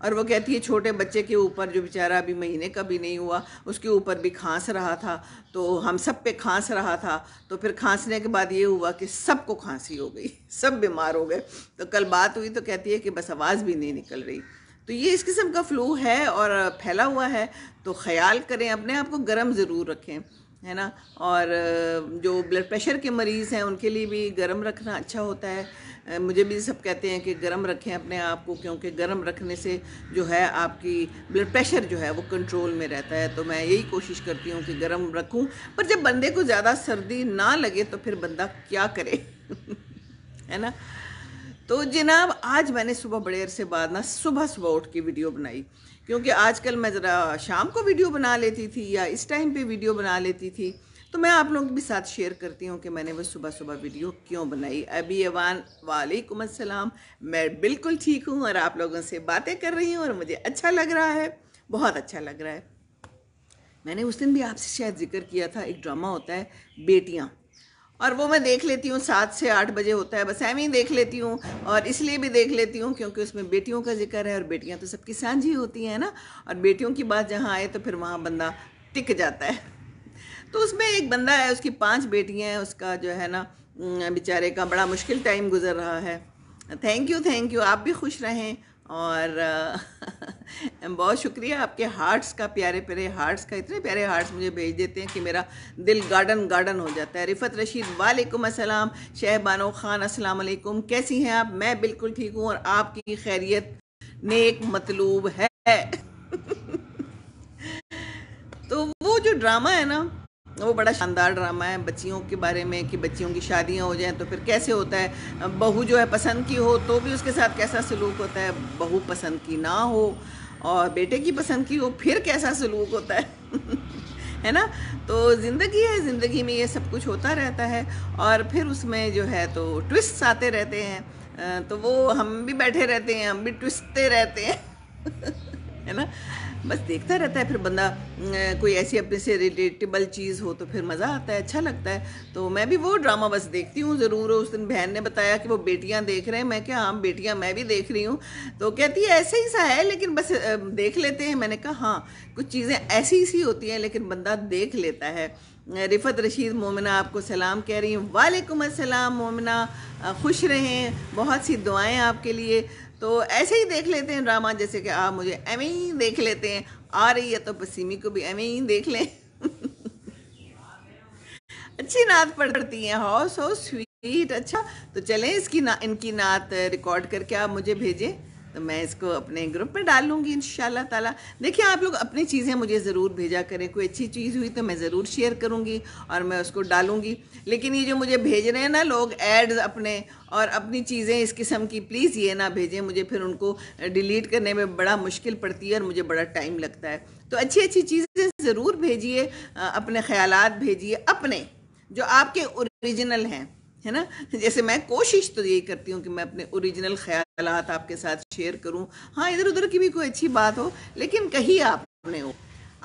اور وہ کہتی ہے چھوٹے بچے کے اوپر جو بیچارہ ابھی مہینے کا بھی نہیں ہوا اس کے اوپر بھی کھانس رہا تھا، تو ہم سب پہ کھانس رہا تھا، تو پھر کھانسنے کے بعد یہ ہوا کہ سب کو کھانسی ہو گئی، سب بیمار ہو گئے۔ تو کل بات ہوئی تو کہتی ہے کہ بس آواز بھی نہیں نکل رہی۔ تو یہ اس قسم کا فلو ہے اور پھیلا ہوا ہے، تو خیال کریں، اپنے آپ کو گرم ضرور رکھیں، ہے نا۔ اور جو بلڈ پریشر کے مریض ہیں ان کے لیے بھی گرم رکھنا اچھا ہوتا ہے۔ مجھے بھی سب کہتے ہیں کہ گرم رکھیں اپنے آپ کو، کیونکہ گرم رکھنے سے جو ہے آپ کی بلڈ پریشر جو ہے وہ کنٹرول میں رہتا ہے۔ تو میں یہی کوشش کرتی ہوں کہ گرم رکھوں، پر جب بندے کو زیادہ سردی نہ لگے تو پھر بندہ کیا کرے ہے نا۔ تو جناب آج میں نے صبح بڑے عرصے بعد صبح اٹھ کے ویڈیو بنائی، کیونکہ آج کل میں ذرا شام کو ویڈیو بنا لیتی تھی یا اس ٹائم پہ ویڈیو بنا لیتی تھی، تو میں آپ لوگوں کے ساتھ شیئر کرتی ہوں کہ میں نے وہ صبح ویڈیو کیوں بنائی۔ ابھی ایوان وعلیکم السلام، میں بالکل ٹھیک ہوں اور آپ لوگوں سے باتیں کر رہی ہوں اور مجھے اچھا لگ رہا ہے، بہت اچھا لگ رہا ہے۔ میں نے اس دن بھی آپ سے شاید ذکر کیا تھا، ایک ڈرامہ ہوتا ہے بیٹیاں، اور وہ میں دیکھ لیتی ہوں 7 سے 8 بجے ہوتا ہے، بس ایویں ہی دیکھ لیتی ہوں، اور اس لیے بھی دیکھ لیتی ہوں کیونکہ اس میں بیٹیوں کا ذکر ہے، اور بیٹیاں تو سب کی سانجھی ہوتی ہیں نا، اور بیٹیوں کی بات جہاں آئے تو پھر وہاں بندہ ٹک جاتا ہے۔ تو اس میں ایک بندہ ہے، اس کی 5 بیٹیاں ہیں، اس کا جو ہے نا بیچارے کا بڑا مشکل ٹائم گزر رہا ہے۔ تھینک یو، آپ بھی خوش رہیں، اور بہت شکریہ آپ کے ہارٹس کا، پیارے پیارے ہارٹس کا، اتنے پیارے ہارٹس مجھے بھیج دیتے ہیں کہ میرا دل گارڈن ہو جاتا ہے۔ رفت رشید وعلیکم السلام، شہ بانو خان السلام علیکم، کیسی ہیں آپ؟ میں بالکل ٹھیک ہوں، اور آپ کی خیریت نیک مطلوب ہے تو وہ جو ڈرامہ ہے نا وہ بڑا شاندار ڈرامہ ہے بچیوں کے بارے میں، کہ بچیوں کی شادیاں ہو جائیں تو پھر کیسے ہوتا ہے، بہو جو ہے پسند کی ہو تو بھی اس کے ساتھ کیسا سلوک ہوتا ہے، بہو پسند کی نہ ہو اور بیٹے کی پسند کی ہو پھر کیسا سلوک ہوتا ہے ہے نا۔ تو زندگی ہے، زندگی میں یہ سب کچھ ہوتا رہتا ہے، اور پھر اس میں جو ہے تو ٹوسٹس آتے رہتے ہیں، تو وہ ہم بھی بیٹھے رہتے ہیں، ہم بھی ٹوسٹتے رہتے ہیں ہے نا۔ بس دیکھتا رہتا ہے پھر بندہ، کوئی ایسی اپنے سے ریلیٹیبل چیز ہو تو پھر مزہ آتا ہے، اچھا لگتا ہے۔ تو میں بھی وہ ڈرامہ بس دیکھتی ہوں ضرور۔ اس دن بہن نے بتایا کہ وہ بیٹیاں دیکھ رہے ہیں، میں کہا ہاں بیٹیاں میں بھی دیکھ رہی ہوں، تو کہتی ہے ایسے ہی سا ہے لیکن بس دیکھ لیتے ہیں۔ میں نے کہا ہاں کچھ چیزیں ایسی سی ہوتی ہیں لیکن بندہ دیکھ لیتا ہے۔ رفت رشید مومنہ آپ کو سلام کہہ رہی ہوں، وعلیکم السلام مومنہ، خوش رہیں، بہت سی دعائیں آپ کے لیے۔ تو ایسے ہی دیکھ لیتے ہیں ڈرامہ، جیسے کہ آپ مجھے ایویں ہی دیکھ لیتے ہیں، آ رہی ہے تو پسیمی کو بھی ایویں ہی دیکھ لیں اچھی نعت پڑھتی ہیں، ہاؤ سو سویٹ، اچھا تو چلیں ان کی نعت ریکارڈ کر کے آپ مجھے بھیجیں تو میں اس کو اپنے گروپ میں ڈال لوں گی انشاءاللہ تعالی۔ دیکھیں آپ لوگ اپنی چیزیں مجھے ضرور بھیجا کریں، کوئی اچھی چیز ہوئی تو میں ضرور شیئر کروں گی اور میں اس کو ڈالوں گی، لیکن یہ جو مجھے بھیج رہے ہیں نا لوگ ایڈز اپنے اور اپنی چیزیں اس قسم کی، پلیز یہ نہ بھیجیں مجھے، پھر ان کو ڈیلیٹ کرنے میں بڑا مشکل پڑتی ہے اور مجھے بڑا ٹائم لگتا ہے۔ تو اچھی چیزیں ضرور بھیجیے، اپنے خیالات بھیجیے، اپنے جو آپ کے اوریجنل ہیں، ہے نا۔ جیسے میں کوشش تو یہی کرتی ہوں کہ میں اپنے اوریجنل خیالات آپ کے ساتھ شیئر کروں، ہاں ادھر ادھر کی بھی کوئی اچھی بات ہو لیکن کہیں آپ نے ہو،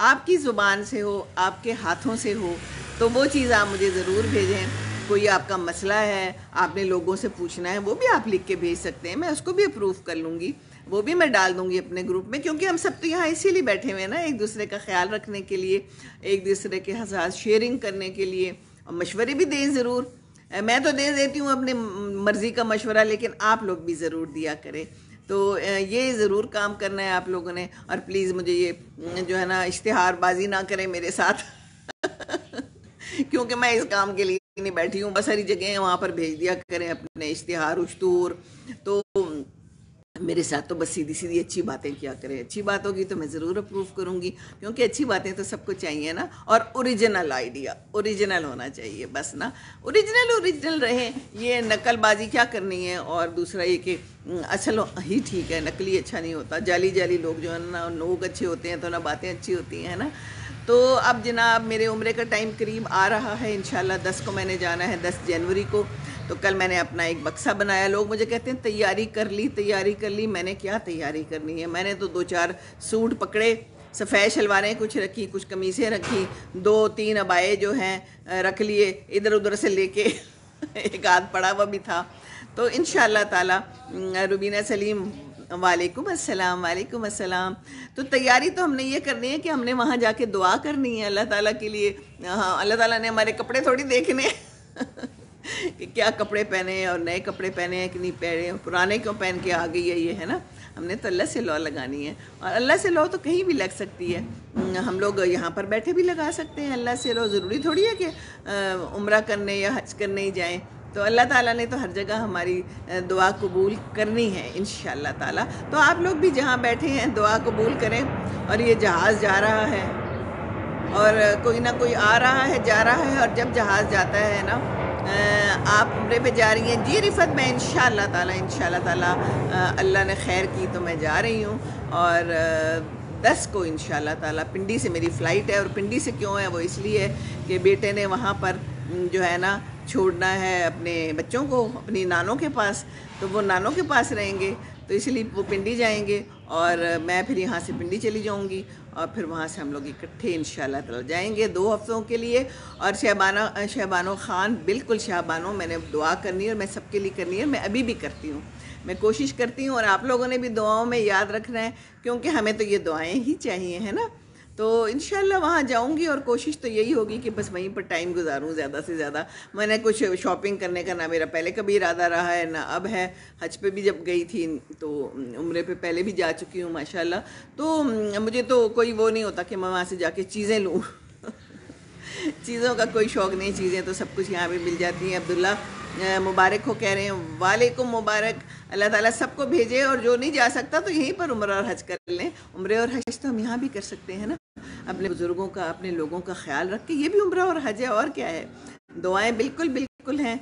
آپ کی زبان سے ہو، آپ کے ہاتھوں سے ہو، تو وہ چیز آپ مجھے ضرور بھیجیں۔ کوئی آپ کا مسئلہ ہے، آپ نے لوگوں سے پوچھنا ہے، وہ بھی آپ لکھ کے بھیج سکتے ہیں، میں اس کو بھی اپروو کر لوں گی، وہ بھی میں ڈال دوں گی اپنے گروپ میں، کیونکہ ہم سب تو یہاں اسی لیے بیٹھے ہوئے ہیں نا، ایک دوسرے کا خیال رکھنے کے لیے، ایک دوسرے کے ساتھ شیئرنگ کرنے کے لیے، اور مشورے بھی دیں ضرور۔ میں تو دے دیتی ہوں اپنی مرضی کا مشورہ، لیکن آپ لوگ بھی ضرور دیا کریں۔ تو یہ ضرور کام کرنا ہے آپ لوگوں نے، اور پلیز مجھے یہ جو ہے نا اشتہار بازی نہ کریں میرے ساتھ کیونکہ میں اس کام کے لیے نہیں بیٹھی ہوں، بس ساری جگہیں وہاں پر بھیج دیا کریں اپنے اشتہار اشتور، تو میرے ساتھ تو بس سیدھی سیدھی اچھی باتیں کیا کریں، اچھی بات ہوگی تو میں ضرور اپروو کروں گی، کیونکہ اچھی باتیں تو سب کو چاہیے نا، اور اوریجنل آئیڈیا اوریجنل ہونا چاہیے، بس نا اوریجنل رہیں، یہ نقل بازی کیا کرنی ہے، اور دوسرا یہ کہ اصل ہی ٹھیک ہے، نقلی اچھا نہیں ہوتا، جعلی لوگ جو ہے نا لوگ اچھے ہوتے ہیں تو نا باتیں اچھی ہوتی ہیں نا۔ تو اب جناب میرے عمرے کا ٹائم قریب آ رہا ہے، انشاءاللہ 10 کو میں نے جانا ہے، 10 جنوری کو، تو کل میں نے اپنا ایک بکسہ بنایا، لوگ مجھے کہتے ہیں تیاری کر لی، میں نے کیا تیاری کرنی ہے، میں نے تو 2-4 سوٹ پکڑے، سفید شلواریں کچھ رکھی، کچھ قمیصیں رکھی، 2-3 عبائے جو ہیں رکھ لیے ادھر ادھر سے لے کے ایک آدھ پڑا ہوا بھی تھا، تو انشاءاللہ تعالی روبینہ سلیم وعلیکم السلام، وعلیکم السلام۔ تو تیاری تو ہم نے یہ کرنی ہے کہ ہم نے وہاں جا کے دعا کرنی ہے اللہ تعالیٰ کے لیے۔ ہاں، اللہ تعالیٰ نے ہمارے کپڑے تھوڑی دیکھنے ہیں کہ کیا کپڑے پہنے ہیں اور نئے کپڑے پہنے ہیں کہ نہیں پہنے، پرانے کیوں پہن کے آ گئی ہے یہ، ہے نا۔ ہم نے تو اللہ سے لو لگانی ہے، اور اللہ سے لو تو کہیں بھی لگ سکتی ہے۔ ہم لوگ یہاں پر بیٹھے بھی لگا سکتے ہیں اللہ سے لو، ضروری تھوڑی ہے کہ عمرہ کرنے یا حج کرنے ہی جائیں۔ تو اللہ تعالیٰ نے تو ہر جگہ ہماری دعا قبول کرنی ہے انشاءاللہ تعالیٰ۔ تو آپ لوگ بھی جہاں بیٹھے ہیں دعا قبول کریں۔ اور یہ جہاز جا رہا ہے اور کوئی نہ کوئی آ رہا ہے جا رہا ہے، اور جب جہاز جاتا ہے نا، آپ عمرے پہ جا رہی ہیں؟ جی رفت، میں انشاءاللہ تعالیٰ اللہ نے خیر کی تو میں جا رہی ہوں، اور 10 کو انشاءاللہ تعالیٰ پنڈی سے میری فلائٹ ہے۔ اور پنڈی سے کیوں ہے؟ وہ اس لیے کہ بیٹے نے وہاں پر جو ہے نا چھوڑنا ہے اپنے بچوں کو اپنی نانوں کے پاس، تو وہ نانوں کے پاس رہیں گے، تو اس لیے وہ پنڈی جائیں گے، اور میں پھر یہاں سے پنڈی چلی جاؤں گی، اور پھر وہاں سے ہم لوگ اکٹھے انشاءاللہ تعالی جائیں گے 2 ہفتوں کے لیے۔ اور شہبانو خان، بالکل شہبانو، میں نے دعا کرنی ہے، اور میں سب کے لیے کرنی ہے، میں ابھی بھی کرتی ہوں، میں کوشش کرتی ہوں، اور آپ لوگوں نے بھی دعاؤں میں یاد رکھنا ہے، کیونکہ ہمیں تو یہ دعائیں ہی چاہیے، ہے نا۔ تو انشاءاللہ وہاں جاؤں گی، اور کوشش تو یہی ہوگی کہ بس وہیں پر ٹائم گزاروں زیادہ سے زیادہ۔ میں نے کچھ شاپنگ کرنے کا نہ میرا پہلے کبھی ارادہ رہا ہے، نہ اب ہے۔ حج پہ بھی جب گئی تھی تو عمرے پہ پہلے بھی جا چکی ہوں ماشاءاللہ، تو مجھے تو کوئی وہ نہیں ہوتا کہ میں وہاں سے جا کے چیزیں لوں چیزوں کا کوئی شوق نہیں، چیزیں تو سب کچھ یہاں پہ مل جاتی ہیں۔ عبداللہ مبارک ہو کہہ رہے ہیں، وعلیکم مبارک۔ اللہ تعالیٰ سب کو بھیجے، اور جو نہیں جا سکتا تو یہیں پر عمرہ اور حج کر لیں۔ عمرے اور حج تو ہم یہاں بھی کر سکتے ہیں نا، اپنے بزرگوں کا، اپنے لوگوں کا خیال رکھ کے، یہ بھی عمرہ اور حج ہے، اور کیا ہے۔ دعائیں بالکل بالکل ہیں۔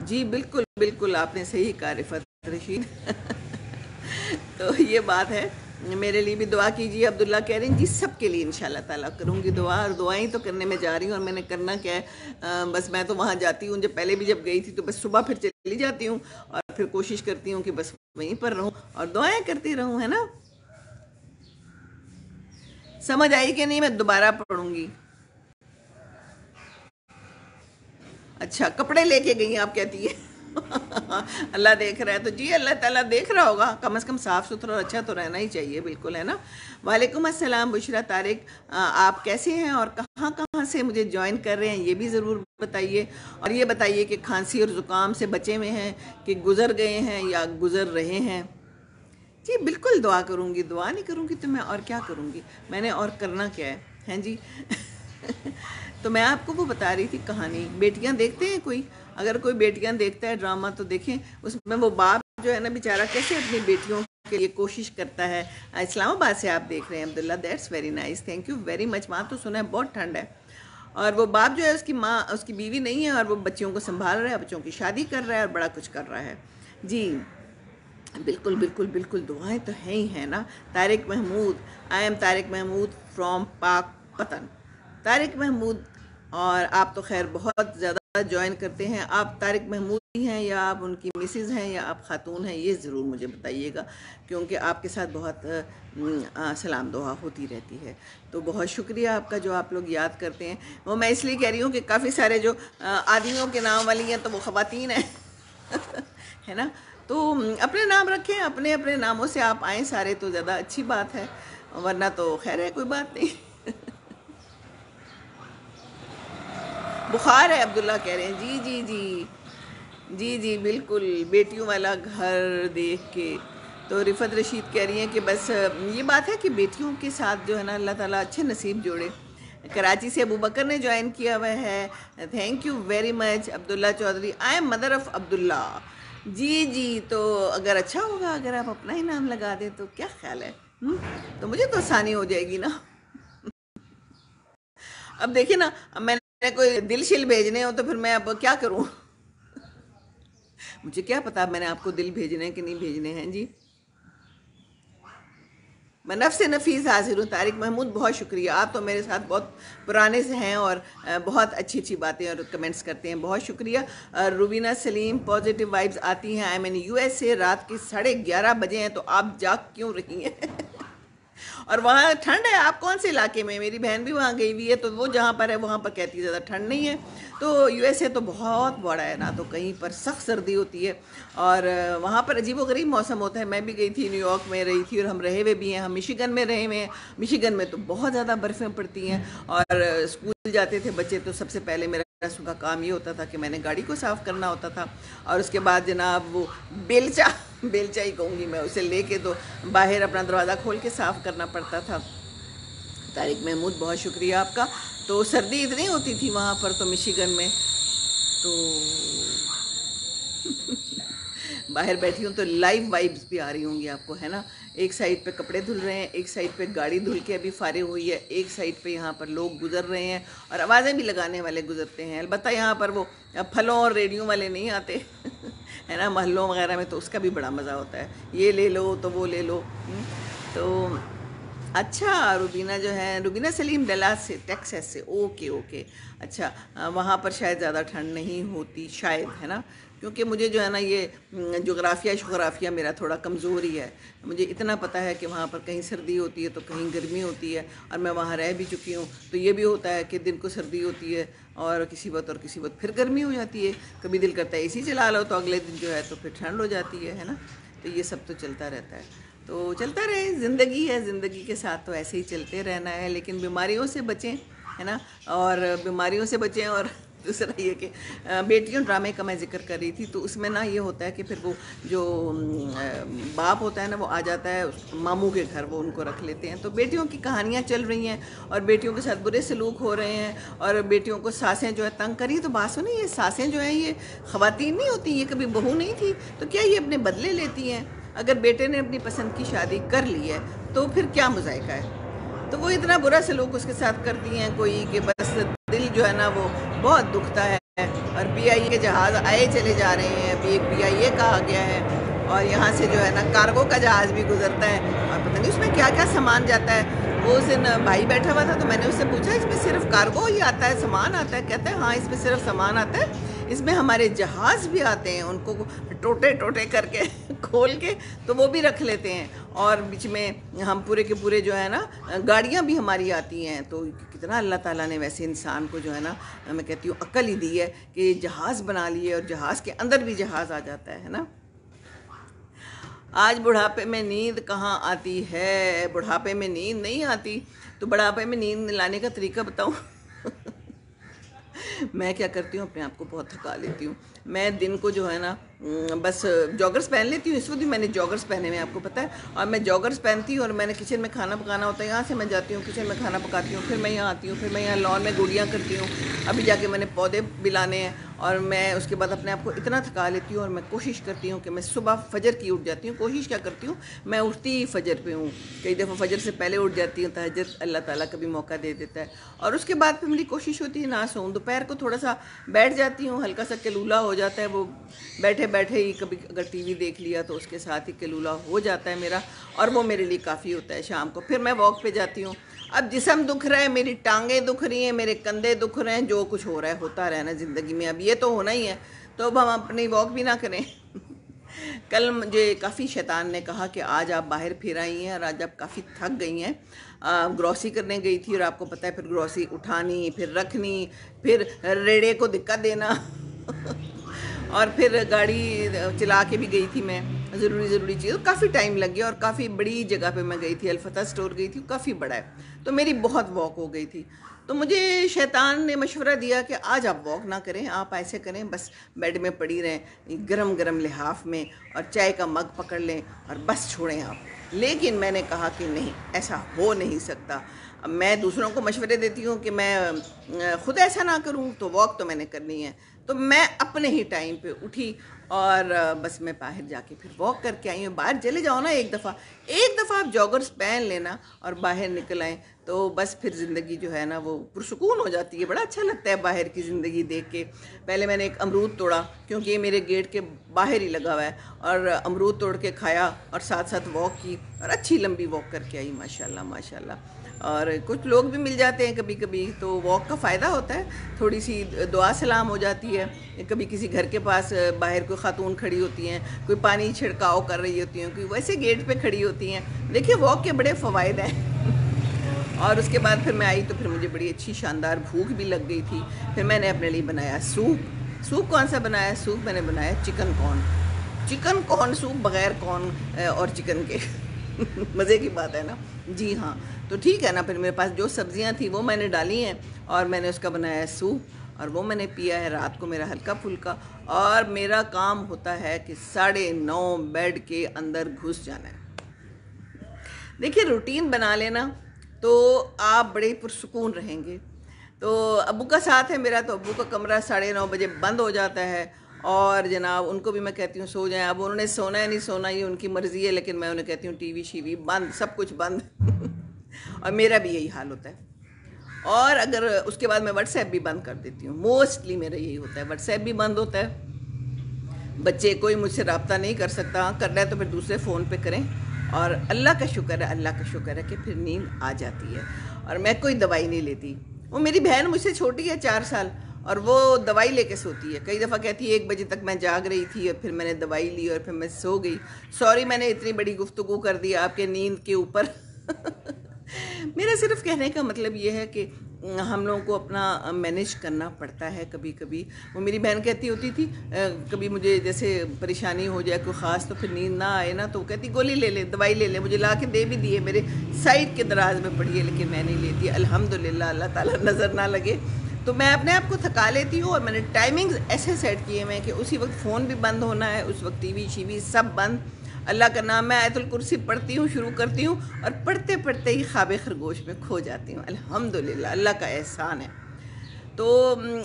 جی بالکل بالکل، آپ نے صحیح کہا رفت رشید تو یہ بات ہے، میرے لیے بھی دعا کیجیے۔ عبداللہ کہہ رہے ہیں جی سب کے لیے انشاءاللہ تعالیٰ کروں گی دعا، اور دعائیں تو کرنے میں جا رہی ہوں، اور میں نے کرنا کیا ہے، بس میں تو وہاں جاتی ہوں، پہلے بھی جب گئی تھی تو بس صبح پھر چلی جاتی ہوں، اور پھر کوشش کرتی ہوں کہ بس وہیں پر رہوں اور دعائیں کرتی رہوں، ہے نا۔ سمجھ آئی کہ نہیں؟ میں دوبارہ پڑھوں گی۔ اچھا، کپڑے لے کے گئی ہیں آپ کہتی ہے اللہ دیکھ رہا ہے، تو جی اللہ تعالیٰ دیکھ رہا ہوگا، کم از کم صاف ستھرا اور اچھا تو رہنا ہی چاہیے، بالکل، ہے نا۔ وعلیکم السلام بشریٰ طارق، آپ کیسے ہیں اور کہاں کہاں سے مجھے جوائن کر رہے ہیں یہ بھی ضرور بتائیے، اور یہ بتائیے کہ کھانسی اور زکام سے بچے ہوئے ہیں کہ گزر گئے ہیں یا گزر رہے ہیں۔ جی بالکل دعا کروں گی، دعا نہیں کروں گی تو میں اور کیا کروں گی، میں نے اور کرنا کیا ہے، ہیں جی تو میں آپ کو وہ بتا رہی تھی کہانی۔ بیٹیاں دیکھتے ہیں کوئی، اگر کوئی بیٹیاں دیکھتا ہے ڈرامہ تو دیکھیں، اس میں وہ باپ جو ہے نا بیچارہ کیسے اپنی بیٹیوں کے لیے کوشش کرتا ہے۔ اسلام آباد سے آپ دیکھ رہے ہیں Abdullah, that's very nice, thank you very much. وہاں تو سنا ہے بہت ٹھنڈ ہے، اور وہ باپ جو ہے اس کی ماں، اس کی بیوی نہیں ہے، اور وہ بچیوں کو سنبھال رہا ہے، بچوں کی شادی کر رہا ہے، اور بڑا کچھ کر رہا ہے جی۔ بالکل بالکل بالکل، دعائیں تو ہیں ہی ہیں نا۔ Tariq Mahmood, I am Tariq Mahmood from Pakpattan. Tariq Mahmood, اور آپ تو خیر بہت زیادہ جوائن کرتے ہیں، آپ طارق محمود ہی ہیں یا آپ ان کی مسز ہیں یا آپ خاتون ہیں، یہ ضرور مجھے بتائیے گا، کیونکہ آپ کے ساتھ بہت سلام دعا ہوتی رہتی ہے، تو بہت شکریہ آپ کا جو آپ لوگ یاد کرتے ہیں۔ وہ میں اس لیے کہہ رہی ہوں کہ کافی سارے جو آدمیوں کے نام والی ہیں تو وہ خواتین ہیں ہے نا، تو اپنے نام رکھیں، اپنے اپنے ناموں سے آپ آئیں سارے تو زیادہ اچھی بات ہے، ورنہ تو خیر ہے، کوئی بات نہیں بخار ہے عبداللہ کہہ رہے ہیں، جی جی جی جی جی بالکل، بیٹیوں والا گھر دیکھ کے۔ تو رفت رشید کہہ رہی ہیں کہ بس یہ بات ہے کہ بیٹیوں کے ساتھ جو ہے نا اللہ تعالیٰ اچھے نصیب جوڑے۔ کراچی سے ابو بکر نے جوائن کیا ہوا ہے، thank you very much. Abdullah Chaudhry, I am mother of Abdullah, جی جی، تو اگر اچھا ہوگا اگر آپ اپنا ہی نام لگا دیں تو کیا خیال ہے، تو مجھے تو آسانی ہو جائے گی نا اب دیکھیں نا، اب میں نے کوئی دل شل بھیجنے ہو تو پھر میں اب کیا کروں مجھے کیا پتا میں نے آپ کو دل بھیجنے ہیں کہ نہیں بھیجنے ہیں جی۔ میں نفس نفیس حاضر ہوں طارق محمود، بہت شکریہ، آپ تو میرے ساتھ بہت پرانے سے ہیں اور بہت اچھی اچھی باتیں اور کمنٹس کرتے ہیں، بہت شکریہ۔ روبینہ سلیم، پازیٹیو وائبز آتی ہیں، آئی مین یو ایس اے، رات کے 11:30 بجے ہیں تو آپ جاگ کیوں رہی ہیں اور وہاں ٹھنڈ ہے. آپ کون سے علاقے میں؟ میری بہن بھی وہاں گئی ہوئی ہے تو وہ جہاں پر ہے وہاں پر کہتی ہے زیادہ ٹھنڈ نہیں ہے. تو یو ایس اے تو بہت بڑا ہے نا، تو کہیں پر سخت سردی ہوتی ہے اور وہاں پر عجیب و غریب موسم ہوتا ہے. میں بھی گئی تھی، نیو یارک میں رہی تھی اور ہم رہے ہوئے بھی ہیں. ہم مشیگن میں رہے ہوئے ہیں. مشیگن میں تو بہت زیادہ برفیں پڑتی ہیں اور اسکول جاتے تھے بچے تو سب سے پہلے میرا صبح کا کام یہ ہوتا تھا کہ میں نے گاڑی کو صاف کرنا ہوتا تھا اور اس کے بعد جناب وہ بیلچا ہی کہوں گی میں، اسے لے کے تو باہر اپنا دروازہ کھول کے صاف کرنا پڑتا تھا. طارق محمود بہت شکریہ آپ کا. تو سردی اتنی ہوتی تھی وہاں پر تو مشیگن میں، تو باہر بیٹھی ہوں تو لائیو وائبز بھی آ رہی ہوں گی آپ کو، ہے نا. ایک سائڈ پہ کپڑے دھل رہے ہیں، ایک سائڈ پہ گاڑی دھل کے ابھی فارغ ہوئی ہے، ایک سائڈ پہ یہاں پر لوگ گزر رہے ہیں اور آوازیں بھی لگانے والے گزرتے ہیں. البتہ یہاں پر وہ پھلوں اور ریڈیو والے نہیں آتے ہے نا. محلوں وغیرہ میں تو اس کا بھی بڑا مزہ ہوتا ہے، یہ لے لو تو وہ لے لو. تو اچھا، روبینہ جو ہے، روبینہ سلیم ڈلاس سے، ٹیکساس سے. اوکے. اچھا، وہاں پر شاید زیادہ ٹھنڈ نہیں ہوتی شاید، ہے نا. کیونکہ مجھے جو ہے نا یہ جغرافیہ میرا تھوڑا کمزور ہی ہے. مجھے اتنا پتہ ہے کہ وہاں پر کہیں سردی ہوتی ہے تو کہیں گرمی ہوتی ہے، اور میں وہاں رہ بھی چکی ہوں. تو یہ بھی ہوتا ہے کہ دن کو سردی ہوتی ہے اور کسی وقت پھر گرمی ہو جاتی ہے. کبھی دل کرتا ہے اے سی چلا لو تو اگلے دن جو ہے تو پھر ٹھنڈ ہو جاتی ہے نا. تو یہ سب تو چلتا رہتا ہے. تو چلتا رہے، زندگی ہے، زندگی کے ساتھ تو ایسے ہی چلتے رہنا ہے. لیکن بیماریوں سے بچیں، ہے نا. اور بیماریوں سے بچیں. اور دوسرا یہ کہ بیٹیوں ڈرامے کا میں ذکر کر رہی تھی تو اس میں نا یہ ہوتا ہے کہ پھر وہ جو باپ ہوتا ہے نا وہ آ جاتا ہے ماموں کے گھر، وہ ان کو رکھ لیتے ہیں. تو بیٹیوں کی کہانیاں چل رہی ہیں اور بیٹیوں کے ساتھ برے سلوک ہو رہے ہیں اور بیٹیوں کو ساسیں جو ہے تنگ کری. تو بات سنیں، یہ ساسیں جو ہیں یہ خواتین نہیں ہوتی، یہ کبھی بہو نہیں تھی، تو کیا یہ اپنے بدلے لیتی ہیں؟ اگر بیٹے نے اپنی پسند کی شادی کر لی ہے تو پھر کیا مذائقہ ہے؟ تو وہ اتنا برا سلوک اس کے ساتھ کرتی ہیں کوئی کہ بس دل جو ہے نا وہ بہت دکھتا ہے. اور پی آئی اے کے جہاز آئے چلے جا رہے ہیں. ابھی ایک پی آئی اے کا آ گیا ہے اور یہاں سے جو ہے نا کارگو کا جہاز بھی گزرتا ہے اور پتہ نہیں اس میں کیا کیا سامان جاتا ہے. وہ اس دن بھائی بیٹھا ہوا تھا تو میں نے اس سے پوچھا اس میں صرف کارگو ہی آتا ہے، سامان آتا ہے؟ کہتا ہے ہاں اس میں صرف سامان آتا ہے، اس میں ہمارے جہاز بھی آتے ہیں، ان کو ٹوٹے کر کے کھول کے تو وہ بھی رکھ لیتے ہیں. اور بیچ میں ہم پورے کے پورے جو ہے نا گاڑیاں بھی ہماری آتی ہیں. تو کتنا اللہ تعالیٰ نے ویسے انسان کو جو ہے نا میں کہتی ہوں عقل ہی دی ہے کہ جہاز بنا لیے اور جہاز کے اندر بھی جہاز آ جاتا ہے نا. آج بڑھاپے میں نیند کہاں آتی ہے؟ بڑھاپے میں نیند نہیں آتی. تو بڑھاپے میں نیند لانے کا طریقہ بتاؤں؟ میں کیا کرتی ہوں، اپنے آپ کو بہت تھکا لیتی ہوں. میں دن کو جو ہے نا بس جاگرز پہن لیتی ہوں. اس وقت بھی میں نے جاگرز پہنے ہوئے، آپ کو پتہ ہے. اور میں جاگرز پہنتی ہوں اور میں نے کچن میں کھانا پکانا ہوتا ہے، یہاں سے میں جاتی ہوں کچن میں کھانا پکاتی ہوں، پھر میں یہاں آتی ہوں، پھر میں یہاں لان میں گوڑیاں کرتی ہوں. ابھی جا کے میں نے پودے بھی لانے ہیں اور میں اس کے بعد اپنے آپ کو اتنا تھکا لیتی ہوں. اور میں کوشش کرتی ہوں کہ میں صبح فجر کی اٹھ جاتی ہوں. کوشش کیا کرتی ہوں، میں اٹھتی ہی فجر پہ ہوں. کئی دفعہ فجر سے پہلے اٹھ جاتی ہوں، تہجد اللہ تعالیٰ کبھی موقع دے دیتا ہے. اور اس کے بعد پھر میری کوشش ہوتی ہے نہ سوؤں. دوپہر کو تھوڑا سا بیٹھ جاتی ہوں، ہلکا سا کلولا ہو جاتا ہے. وہ بیٹھے بیٹھے ہی کبھی اگر ٹی وی دیکھ لیا تو اس کے ساتھ ہی کلولا ہو جاتا ہے میرا، اور وہ میرے لیے کافی ہوتا ہے. شام کو پھر میں واک پہ جاتی ہوں. اب جسم دکھ رہا ہے، میری ٹانگیں دکھ رہی ہیں، میرے کندھے دکھ رہے ہیں، جو کچھ ہو رہا ہے ہوتا رہنا زندگی میں، اب یہ تو ہونا ہی ہے. تو اب ہم اپنی واک بھی نہ کریں. کل مجھے کافی شیطان نے کہا کہ آج آپ باہر پھر آئی ہیں اور آج آپ کافی تھک گئی ہیں. گروسری کرنے گئی تھی اور آپ کو پتہ ہے پھر گروسری اٹھانی، پھر رکھنی، پھر ریڑے کو دھکا دینا اور پھر گاڑی چلا کے بھی گئی تھی میں ضروری چیز. کافی ٹائم لگ گیا اور کافی بڑی جگہ پہ میں گئی تھی. الفتح اسٹور گئی تھی، کافی بڑا ہے. تو میری بہت واک ہو گئی تھی. تو مجھے شیطان نے مشورہ دیا کہ آج آپ واک نہ کریں، آپ ایسے کریں بس بیڈ میں پڑی رہیں گرم گرم لحاف میں اور چائے کا مگ پکڑ لیں اور بس چھوڑیں آپ. لیکن میں نے کہا کہ نہیں، ایسا ہو نہیں سکتا. میں دوسروں کو مشورے دیتی ہوں کہ میں خود ایسا نہ کروں، تو واک تو میں نے کرنی ہے. تو میں اپنے ہی ٹائم پہ اٹھی اور بس میں باہر جا کے پھر واک کر کے آئی ہوں. باہر چلے جاؤ نا ایک دفعہ آپ جاگرز پہن لینا اور باہر نکل آئیں تو بس پھر زندگی جو ہے نا وہ پرسکون ہو جاتی ہے. بڑا اچھا لگتا ہے باہر کی زندگی دیکھ کے. پہلے میں نے ایک امرود توڑا کیونکہ یہ میرے گیٹ کے باہر ہی لگا ہوا ہے، اور امرود توڑ کے کھایا اور ساتھ ساتھ واک کی اور اچھی لمبی واک کر کے آئی. ماشاءاللہ. اور کچھ لوگ بھی مل جاتے ہیں کبھی کبھی، تو واک کا فائدہ ہوتا ہے، تھوڑی سی دعا سلام ہو جاتی ہے، کبھی کسی گھر کے پاس باہر کوئی خاتون کھڑی ہوتی ہیں، کوئی پانی چھڑکاؤ کر رہی ہوتی ہیں، کوئی ویسے گیٹ پہ کھڑی ہوتی ہیں، دیکھیے واک کے بڑے فوائد ہیں۔ اور اس کے بعد پھر میں آئی تو پھر مجھے بڑی اچھی شاندار بھوک بھی لگ گئی تھی، پھر میں نے اپنے لیے بنایا سوپ۔ سوپ کون سا بنایا؟ سوپ میں نے بنایا چکن کارن سوپ، بغیر کارن اور چکن کے۔ مزے کی بات ہے نا؟ جی ہاں، تو ٹھیک ہے نا، پھر میرے پاس جو سبزیاں تھیں وہ میں نے ڈالی ہیں اور میں نے اس کا بنایا سوپ، اور وہ میں نے پیا ہے رات کو میرا ہلکا پھلکا۔ اور میرا کام ہوتا ہے کہ 9:30 بیڈ کے اندر گھس جانا ہے۔ دیکھیے روٹین بنا لینا تو آپ بڑے پرسکون رہیں گے۔ تو ابو کا ساتھ ہے میرا، تو ابو کا کمرہ 9:30 بجے بند ہو جاتا ہے، اور جناب ان کو بھی میں کہتی ہوں سو جائیں۔ اب انہوں نے سونا ہے نہیں سونا یہ ان کی مرضی ہے، لیکن میں انہیں کہتی ہوں ٹی وی شی وی بند، سب کچھ بند۔ اور میرا بھی یہی حال ہوتا ہے۔ اور اگر اس کے بعد میں واٹس ایپ بھی بند کر دیتی ہوں، موسٹلی میرا یہی ہوتا ہے، واٹس ایپ بھی بند ہوتا ہے۔ بچے کوئی مجھ سے رابطہ نہیں کر سکتا، کرنا ہے تو پھر دوسرے فون پہ کریں۔ اور اللہ کا شکر ہے کہ پھر نیند آ جاتی ہے، اور میں کوئی دوائی نہیں لیتی۔ وہ میری بہن مجھ سے چھوٹی ہے 4 سال، اور وہ دوائی لے کے سوتی ہے، کئی دفعہ کہتی ہے 1 بجے تک میں جاگ رہی تھی اور پھر میں نے دوائی لی اور پھر میں سو گئی۔ سوری میں نے اتنی بڑی گفتگو کر دی آپ کے نیند کے اوپر۔ میرا صرف کہنے کا مطلب یہ ہے کہ ہم لوگوں کو اپنا مینیج کرنا پڑتا ہے کبھی کبھی۔ وہ میری بہن کہتی ہوتی تھی کبھی مجھے جیسے پریشانی ہو جائے کوئی خاص، تو پھر نیند نہ آئے نا، تو وہ کہتی گولی لے لے، دوائی لے لے، مجھے لا کے دے بھی دیے، میرے سائڈ کے دراز میں پڑی ہے، لیکن میں نہیں لیتی۔ الحمدللہ اللہ تعالیٰ نظر نہ لگے، تو میں اپنے آپ کو تھکا لیتی ہوں، اور میں نے ٹائمنگز ایسے سیٹ کیے ہیں کہ اسی وقت فون بھی بند ہونا ہے، اس وقت ٹی وی شی وی سب بند۔ اللہ کا نام میں آیت الکرسی پڑھتی ہوں، شروع کرتی ہوں، اور پڑھتے پڑھتے ہی خواب خرگوش میں کھو جاتی ہوں۔ الحمدللہ اللہ کا احسان ہے۔ تو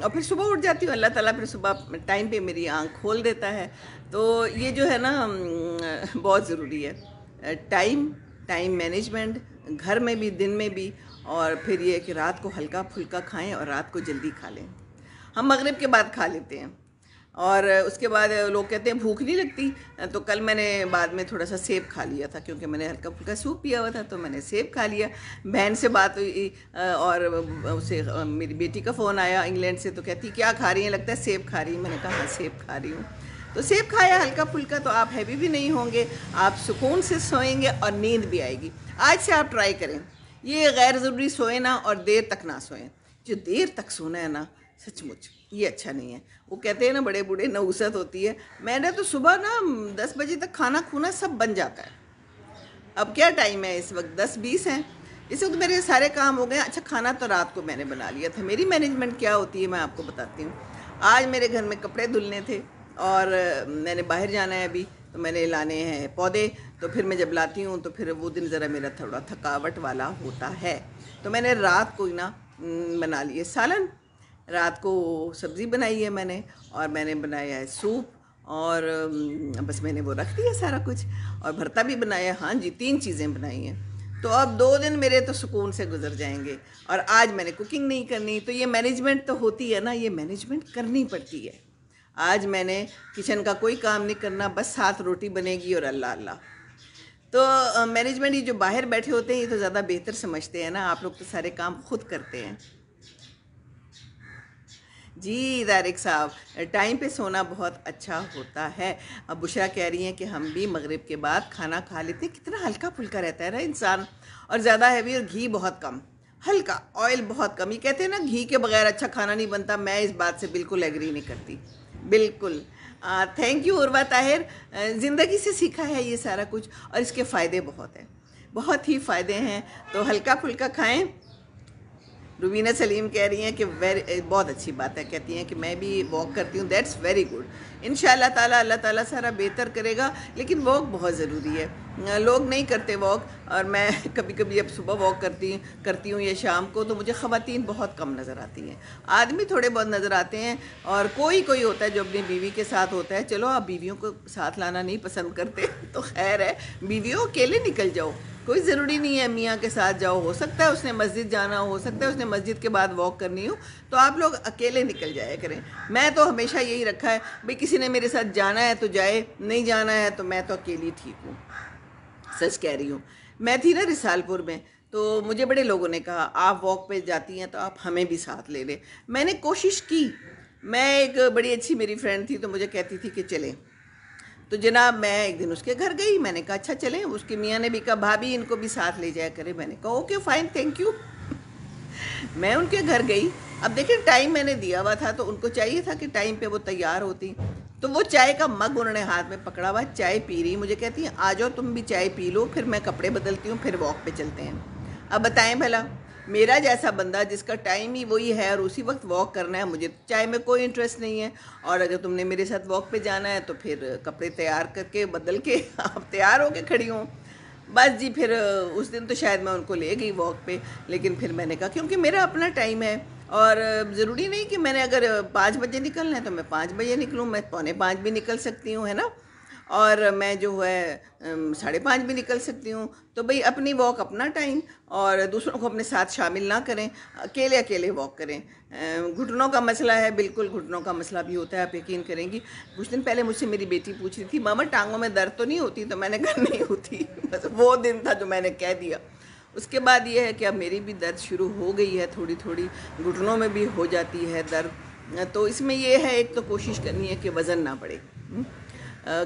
اور پھر صبح اٹھ جاتی ہوں، اللہ تعالیٰ پھر صبح ٹائم پہ میری آنکھ کھول دیتا ہے۔ تو یہ جو ہے نا بہت ضروری ہے، ٹائم مینجمنٹ، گھر میں بھی دن میں بھی، اور پھر یہ کہ رات کو ہلکا پھلکا کھائیں اور رات کو جلدی کھا لیں۔ ہم مغرب کے بعد کھا لیتے ہیں، اور اس کے بعد لوگ کہتے ہیں بھوک نہیں لگتی، تو کل میں نے بعد میں تھوڑا سا سیب کھا لیا تھا، کیونکہ میں نے ہلکا پھلکا سوپ پیا ہوا تھا، تو میں نے سیب کھا لیا۔ بہن سے بات ہوئی، اور اسے میری بیٹی کا فون آیا انگلینڈ سے، تو کہتی کیا کھا رہی ہیں؟ لگتا ہے سیب کھا رہی ہیں۔ میں نے کہا ہاں سیب کھا رہی ہوں، تو سیب کھایا ہلکا پھلکا، تو آپ ہیوی بھی نہیں ہوں گے، آپ سکون سے سوئیں گے اور نیند بھی آئے گی۔ آج سے آپ ٹرائی کریں، یہ غیر ضروری سوئیں نہ، اور دیر تک نہ سوئیں۔ جو دیر تک سونا ہے نا، سچ مچ یہ اچھا نہیں ہے۔ وہ کہتے ہیں نا بڑے بوڑھے نحوست ہوتی ہے، میں نے تو صبح نا 10 بجے تک کھانا کھونا سب بن جاتا ہے۔ اب کیا ٹائم ہے اس وقت؟ 10:20 ہیں، اس وقت میرے سارے کام ہو گئے۔ اچھا کھانا تو رات کو میں نے بنا لیا تھا۔ میری مینجمنٹ کیا ہوتی ہے میں آپ کو بتاتی ہوں۔ آج میرے گھر میں کپڑے دھلنے تھے، اور میں نے باہر جانا ہے ابھی، تو میں نے لانے ہیں پودے، تو پھر میں جب لاتی ہوں تو پھر وہ دن ذرا میرا تھوڑا تھکاوٹ والا ہوتا ہے، تو میں نے رات کو ہی نا بنا لیے سالن، رات کو سبزی بنائی ہے میں نے، اور میں نے بنایا ہے سوپ، اور بس میں نے وہ رکھ دیا سارا کچھ، اور بھرتا بھی بنایا۔ ہاں جی 3 چیزیں بنائی ہیں، تو اب 2 دن میرے تو سکون سے گزر جائیں گے۔ اور آج میں نے کوکنگ نہیں کرنی، تو یہ مینجمنٹ تو ہوتی ہے نا، یہ مینجمنٹ کرنی پڑتی ہے۔ آج میں نے کچن کا کوئی کام نہیں کرنا، بس 7 روٹی بنے گی اور اللہ اللہ۔ تو مینجمنٹ، یہ جو باہر بیٹھے ہوتے ہیں یہ تو زیادہ بہتر سمجھتے ہیں نا، آپ لوگ تو سارے کام خود کرتے ہیں۔ جی طارق صاحب، ٹائم پہ سونا بہت اچھا ہوتا ہے۔ اب بشرا کہہ رہی ہیں کہ ہم بھی مغرب کے بعد کھانا کھا لیتے ہیں، کتنا ہلکا پھلکا رہتا ہے نا انسان، اور زیادہ ہیوی، اور گھی بہت کم، ہلکا آئل بہت کم۔ یہ کہتے ہیں نا گھی کے بغیر اچھا کھانا نہیں بنتا، میں اس بات سے بالکل ایگری نہیں کرتی، بالکل۔ تھینک یو عروہ طاہر، زندگی سے سیکھا ہے یہ سارا کچھ، اور اس کے فائدے بہت ہیں، بہت ہی فائدے ہیں، تو ہلکا پھلکا کھائیں۔ روبینہ سلیم کہہ رہی ہیں کہ بہت اچھی بات ہے، کہتی ہیں کہ میں بھی واک کرتی ہوں، دیٹس ویری گڈ۔ انشاءاللہ تعالیٰ اللہ تعالیٰ سارا بہتر کرے گا، لیکن واک بہت ضروری ہے، لوگ نہیں کرتے واک، اور میں کبھی کبھی اب صبح واک کرتی ہوں یا شام کو، تو مجھے خواتین بہت کم نظر آتی ہیں، آدمی تھوڑے بہت نظر آتے ہیں، اور کوئی ہوتا ہے جو اپنی بیوی کے ساتھ ہوتا ہے۔ چلو آپ بیویوں کو ساتھ لانا نہیں پسند کرتے تو خیر ہے، بیویوں اکیلے نکل جاؤ، کوئی ضروری نہیں ہے میاں کے ساتھ جاؤ، ہو سکتا ہے اس نے مسجد جانا ہو سکتا ہے اس نے مسجد کے بعد واک کرنی ہو، تو آپ لوگ اکیلے نکل جایا کریں۔ میں تو ہمیشہ یہی رکھا ہے، بھئی کسی نے میرے ساتھ جانا ہے تو جائے، نہیں جانا ہے تو میں تو اکیلی ٹھیک ہوں، سچ کہہ رہی ہوں۔ میں تھی نا رسال پور میں، تو مجھے بڑے لوگوں نے کہا آپ واک پہ جاتی ہیں تو آپ ہمیں بھی ساتھ لے لیں. میں نے کوشش کی. میں ایک بڑی اچھی میری فرینڈ تھی تو مجھے کہتی تھی کہ چلیں. تو جناب میں ایک دن اس کے گھر گئی. میں نے کہا اچھا چلیں. اس کے میاں نے بھی کہا بھابھی ان کو بھی ساتھ لے جایا کرے. میں نے کہا اوکے فائن تھینک یو. میں ان کے گھر گئی. اب دیکھیں ٹائم میں نے دیا ہوا تھا تو ان کو چاہیے تھا کہ ٹائم پہ وہ تیار ہوتی. تو وہ چائے کا مگ انہوں نے ہاتھ میں پکڑا ہوا, چائے پی رہی. مجھے کہتی ہیں آ جاؤ تم بھی چائے پی لو, پھر میں کپڑے بدلتی ہوں, پھر واک پہ چلتے ہیں. اب بتائیں بھلا میرا جیسا بندہ جس کا ٹائم ہی وہی ہے اور اسی وقت واک کرنا ہے, مجھے چائے میں کوئی انٹرسٹ نہیں ہے. اور اگر تم نے میرے ساتھ واک پہ جانا ہے تو پھر کپڑے تیار کر کے بدل کے آپ تیار ہو کے کھڑی ہوں. بس جی پھر اس دن تو شاید میں ان کو لے گئی واک پہ, لیکن پھر میں نے کہا کیونکہ میرا اپنا ٹائم ہے اور ضروری نہیں کہ میں نے اگر 5 بجے نکلنا ہے تو میں 5 بجے نکلوں, میں 4:45 بھی نکل سکتی ہوں, ہے نا. اور میں جو ہے 5:30 بھی نکل سکتی ہوں. تو بھئی اپنی واک اپنا ٹائم, اور دوسروں کو اپنے ساتھ شامل نہ کریں, اکیلے اکیلے واک کریں. گھٹنوں کا مسئلہ ہے, بالکل گھٹنوں کا مسئلہ بھی ہوتا ہے, آپ یقین کریں گی. کچھ دن پہلے مجھ سے میری بیٹی پوچھ رہی تھی ماما ٹانگوں میں درد تو نہیں ہوتی, تو میں نے کہا نہیں ہوتی. بس وہ دن تھا جو میں نے کہہ دیا. اس کے بعد یہ ہے کہ اب میری بھی درد شروع ہو گئی ہے, تھوڑی تھوڑی گھٹنوں میں بھی ہو جاتی ہے درد. تو اس میں یہ ہے ایک تو کوشش کرنی ہے کہ وزن نہ بڑھے,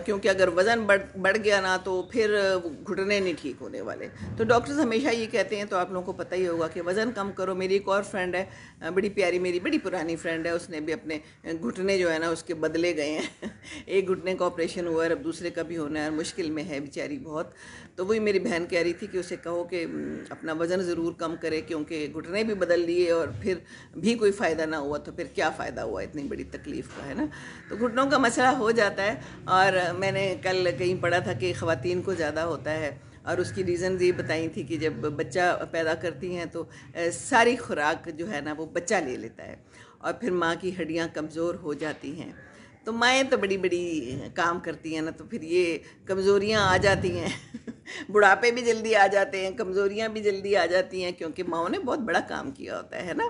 کیونکہ اگر وزن بڑھ گیا نا تو پھر گھٹنے نہیں ٹھیک ہونے والے. تو ڈاکٹرز ہمیشہ یہ کہتے ہیں, تو آپ لوگوں کو پتہ ہی ہوگا کہ وزن کم کرو. میری ایک اور فرینڈ ہے, بڑی پیاری, میری بڑی پرانی فرینڈ ہے, اس نے بھی اپنے گھٹنے جو ہے نا اس کے بدلے گئے ہیں. ایک گھٹنے کا آپریشن ہوا ہے, اب دوسرے کا بھی ہونا ہے, اور مشکل میں ہے بیچاری بہت. تو وہی میری بہن کہہ رہی تھی کہ اسے کہو کہ اپنا وزن ضرور کم کرے, کیونکہ گھٹنے بھی بدل لیے اور پھر بھی کوئی فائدہ نہ ہوا تو پھر کیا فائدہ ہوا اتنی بڑی تکلیف کا, ہے نا. تو گھٹنوں کا مسئلہ ہو جاتا ہے. اور میں نے کل کہیں پڑھا تھا کہ خواتین کو زیادہ ہوتا ہے, اور اس کی ریزنز یہ بتائی تھی کہ جب بچہ پیدا کرتی ہیں تو ساری خوراک جو ہے نا وہ بچہ لے لیتا ہے, اور پھر ماں کی ہڈیاں کمزور ہو جاتی ہیں. تو مائیں تو بڑی بڑی کام کرتی ہیں نا, تو پھر یہ کمزوریاں آ جاتی ہیں. بڑھاپے بھی جلدی آ جاتے ہیں, کمزوریاں بھی جلدی آ جاتی ہیں, کیونکہ ماؤں نے بہت بڑا کام کیا ہوتا ہے نا.